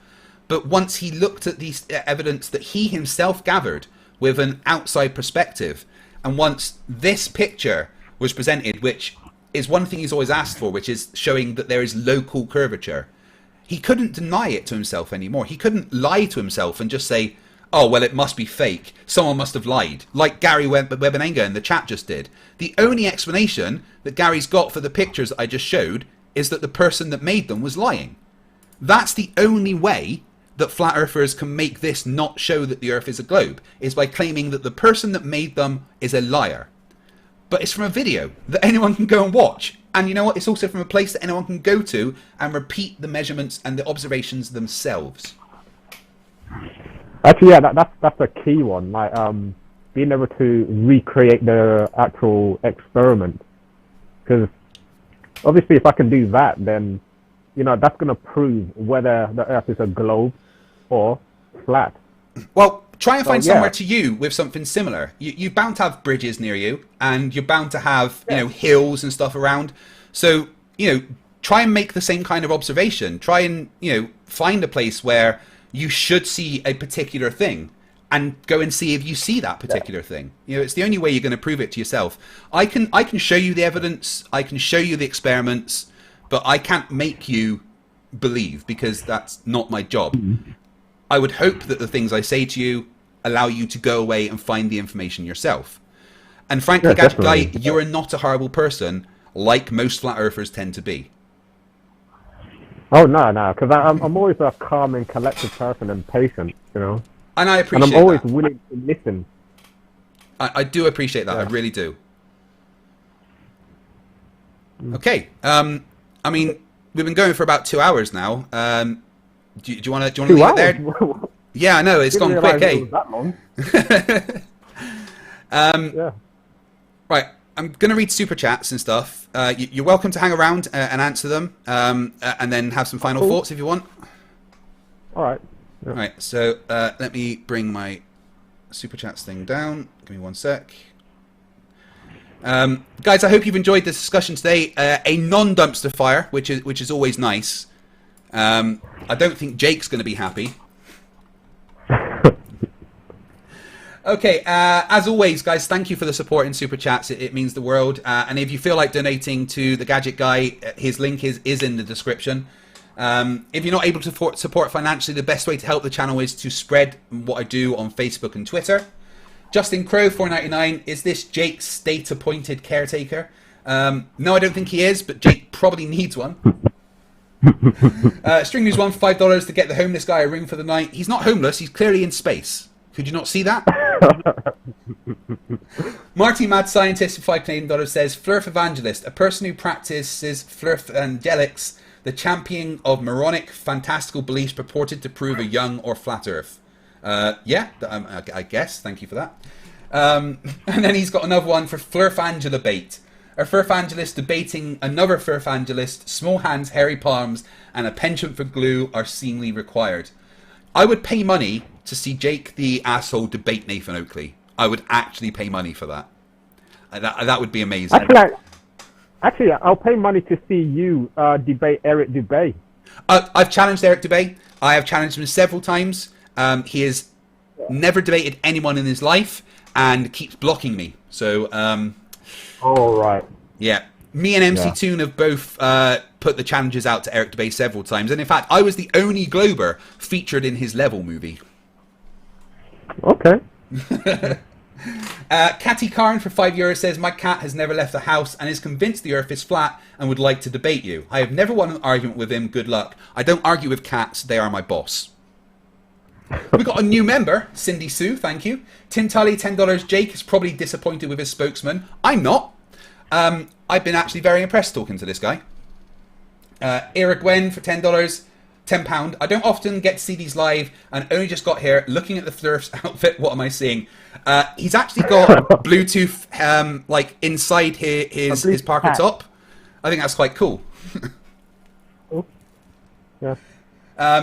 But once he looked at the evidence that he himself gathered with an outside perspective, and once this picture was presented, which is one thing he's always asked for, which is showing that there is local curvature, he couldn't deny it to himself anymore. He couldn't lie to himself and just say, oh, well, it must be fake. Someone must have lied, like Gary Webenenga in the chat just did. The only explanation that Gary's got for the pictures that I just showed is that the person that made them was lying. That's the only way that flat earthers can make this not show that the Earth is a globe, is by claiming that the person that made them is a liar. But it's from a video that anyone can go and watch. And you know what? It's also from a place that anyone can go to and repeat the measurements and the observations themselves. Actually, yeah, that's a key one. Like, being able to recreate the actual experiment. Because obviously, if I can do that, then you know that's going to prove whether the Earth is a globe or flat. Well, try and find somewhere to you with something similar. You're bound to have bridges near you, and you're bound to have you know, hills and stuff around. So you know, try and make the same kind of observation. Try and find a place where you should see a particular thing, and go and see if you see that particular thing. You know, it's the only way you're going to prove it to yourself. I can show you the evidence, I can show you the experiments, but I can't make you believe, because that's not my job. I would hope that the things I say to you allow you to go away and find the information yourself. And frankly, Gadget Guy, you are not a horrible person like most flat earthers tend to be. Oh no, because I'm always a calm and collected person and patient, you know. And I appreciate that. And I'm always willing to listen. I do appreciate that. I really do. Okay. I mean, we've been going for about 2 hours now. Do you want to leave it there? Yeah, I know it's gone quick, eh? That long. Yeah. Right. I'm going to read super chats and stuff. You're welcome to hang around and answer them, and then have some final thoughts if you want. All right. Yeah. All right. So let me bring my super chats thing down. Give me one sec. Guys, I hope you've enjoyed this discussion today. A non-dumpster fire, which is always nice. I don't think Jake's going to be happy. Okay, as always, guys, thank you for the support in Super Chats. It means the world. And if you feel like donating to the Gadget Guy, his link is in the description. If you're not able to support financially, the best way to help the channel is to spread what I do on Facebook and Twitter. Justin Crow, $4.99. Is this Jake's state-appointed caretaker? No, I don't think he is, but Jake probably needs one. String News One, $5 to get the homeless guy a room for the night. He's not homeless, he's clearly in space. Could you not see that? Marty Mad Scientist for $5 Canadian says, Flerf Evangelist, a person who practices Flerf Angelics, the champion of moronic, fantastical beliefs purported to prove a young or flat earth. Yeah, I guess. Thank you for that. And then he's got another one for Flerf Angela bait. A Flerfangelist debating another Flerfangelist, small hands, hairy palms, and a penchant for glue are seemingly required. I would pay money to see Jake the asshole debate Nathan Oakley. I would actually pay money for that. That would be amazing. Actually, I'll pay money to see you debate Eric Dubay. I've challenged Eric Dubay. I have challenged him several times. He has never debated anyone in his life and keeps blocking me. So, all right. Yeah. Me and MC Toon have both put the challenges out to Eric Dubay several times. And in fact, I was the only Glober featured in his Level movie. Okay. Catty Karn for €5 says, my cat has never left the house and is convinced the earth is flat and would like to debate you. I have never won an argument with him. Good luck. I don't argue with cats. They are my boss. We've got a new member, Cindy Sue, thank you. Tintali, $10. Jake is probably disappointed with his spokesman. I'm not. I've been actually very impressed talking to this guy. Era Gwen for $10, £10. I don't often get to see these live, and only just got here. Looking at the Flerfs outfit, what am I seeing? He's actually got Bluetooth like inside his Parker top. I think that's quite cool. Yeah.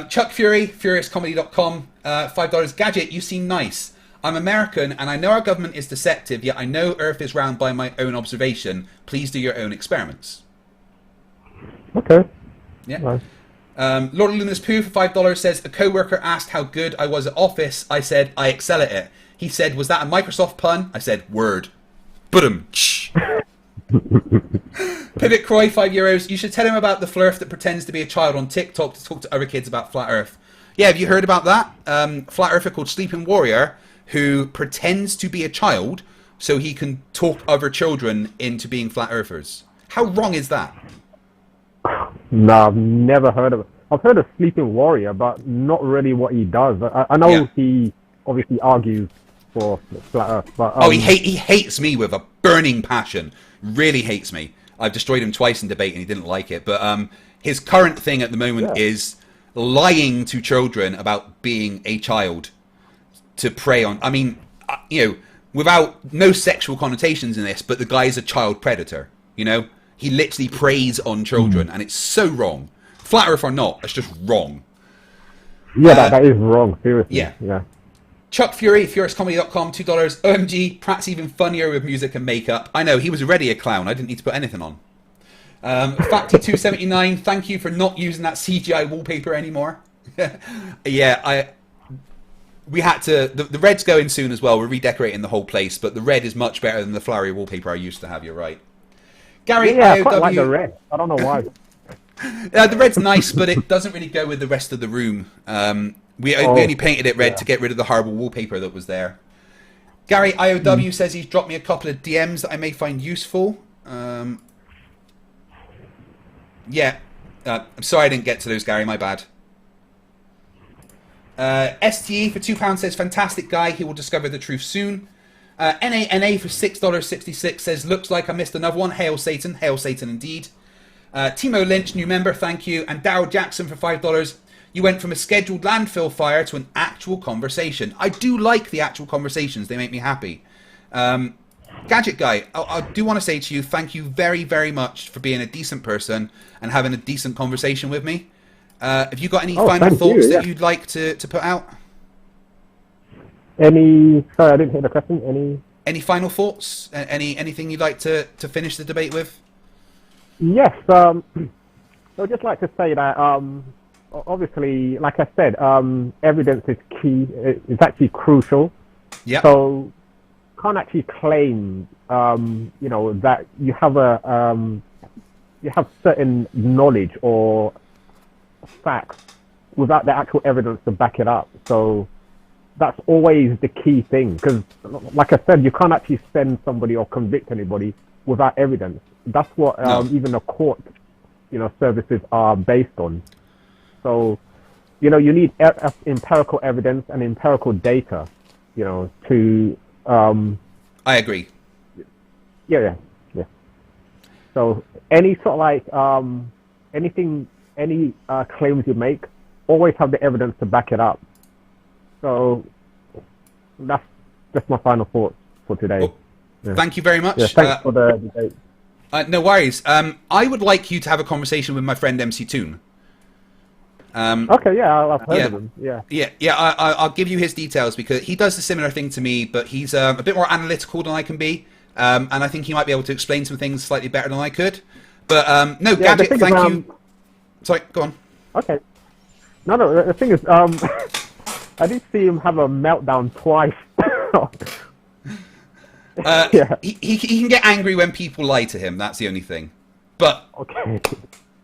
Chuck Fury, FuriousComedy.com, $5. Gadget, you seem nice. I'm American, and I know our government is deceptive, yet I know Earth is round by my own observation. Please do your own experiments. Okay. Yeah. Nice. Lord of Luna's Pooh for $5 says, a co-worker asked how good I was at Office. I said, I excel at it. He said, was that a Microsoft pun? I said, word. Budum. Pivot Croy, €5. You should tell him about the Flerf that pretends to be a child on TikTok to talk to other kids about Flat Earth. Yeah, have you heard about that? Flat Earther called Sleeping Warrior, who pretends to be a child so he can talk other children into being Flat Earthers. How wrong is that? No, I've never heard of it. I've heard of Sleeping Warrior, but not really what he does. I know he obviously argues for Flat Earth, but he hates me with a burning passion. Really hates me. I've destroyed him twice in debate and he didn't like it. But his current thing at the moment is lying to children about being a child to prey on. I mean, without no sexual connotations in this, but the guy is a child predator. You know, he literally preys on children, and it's so wrong. Flat Earth or not, it's just wrong. Yeah, that is wrong. Seriously. Yeah. Chuck Fury, FuriousComedy.com, $2. OMG, Pratt's even funnier with music and makeup. I know, he was already a clown. I didn't need to put anything on. Facty279, thank you for not using that CGI wallpaper anymore. We had to... The red's going soon as well. We're redecorating the whole place, but the red is much better than the flowery wallpaper I used to have, you're right. Gary, I quite like the red. I don't know why. The red's nice, but it doesn't really go with the rest of the room. We only painted it red to get rid of the horrible wallpaper that was there. Gary IOW says he's dropped me a couple of DMs that I may find useful. I'm sorry I didn't get to those, Gary. My bad. STE for £2 says, fantastic guy. He will discover the truth soon. NANA for $6.66 says, looks like I missed another one. Hail Satan. Hail Satan indeed. Timo Lynch, new member, thank you. And Daryl Jackson for $5. You went from a scheduled landfill fire to an actual conversation. I do like the actual conversations. They make me happy. Gadget Guy, I do want to say to you, thank you very, very much for being a decent person and having a decent conversation with me. Have you got any final thoughts that you'd like to put out? Sorry, I didn't hear the question. Any final thoughts? Anything you'd like to finish the debate with? Yes. I'd just like to say that obviously, like I said, evidence is key. It's actually crucial. Yeah. So, can't actually claim, that you have certain knowledge or facts without the actual evidence to back it up. So, that's always the key thing. Because, like I said, you can't actually send somebody or convict anybody without evidence. That's what even the court, services are based on. So, you need empirical evidence and empirical data, to... I agree. Yeah. So, any sort of like, any claims you make, always have the evidence to back it up. So, that's just my final thoughts for today. Well, thank you very much. Yeah, thanks for the debate. No worries. I would like you to have a conversation with my friend MC Toon. Okay, yeah, I've heard of him. Yeah. I'll give you his details because he does a similar thing to me, but he's a bit more analytical than I can be, and I think he might be able to explain some things slightly better than I could. But no, Gadget, thank you. Sorry, go on. Okay. No. The thing is, I did see him have a meltdown twice. He can get angry when people lie to him. That's the only thing. But okay.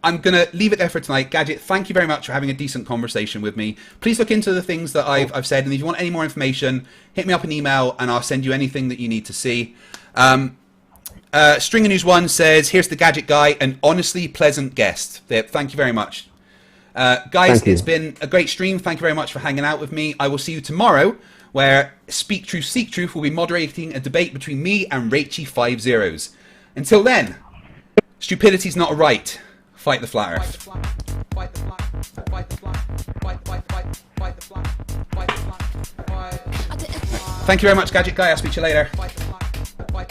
I'm going to leave it there for tonight. Gadget, thank you very much for having a decent conversation with me. Please look into the things that I've said, and if you want any more information, hit me up an email, and I'll send you anything that you need to see. Stringer News 1 says, here's the Gadget Guy, an honestly pleasant guest. Thank you very much. Guys, it's been a great stream. Thank you very much for hanging out with me. I will see you tomorrow, where Speak Truth, Seek Truth will be moderating a debate between me and Rachie 50. Until then, stupidity's not a right. Fight the flat earth. Thank you very much, Gadget Guy. I'll speak to you later.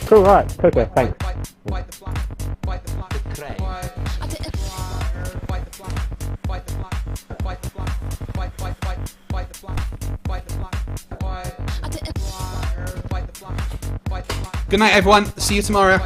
Cool, right. Okay, thanks. Good night, everyone. See you tomorrow.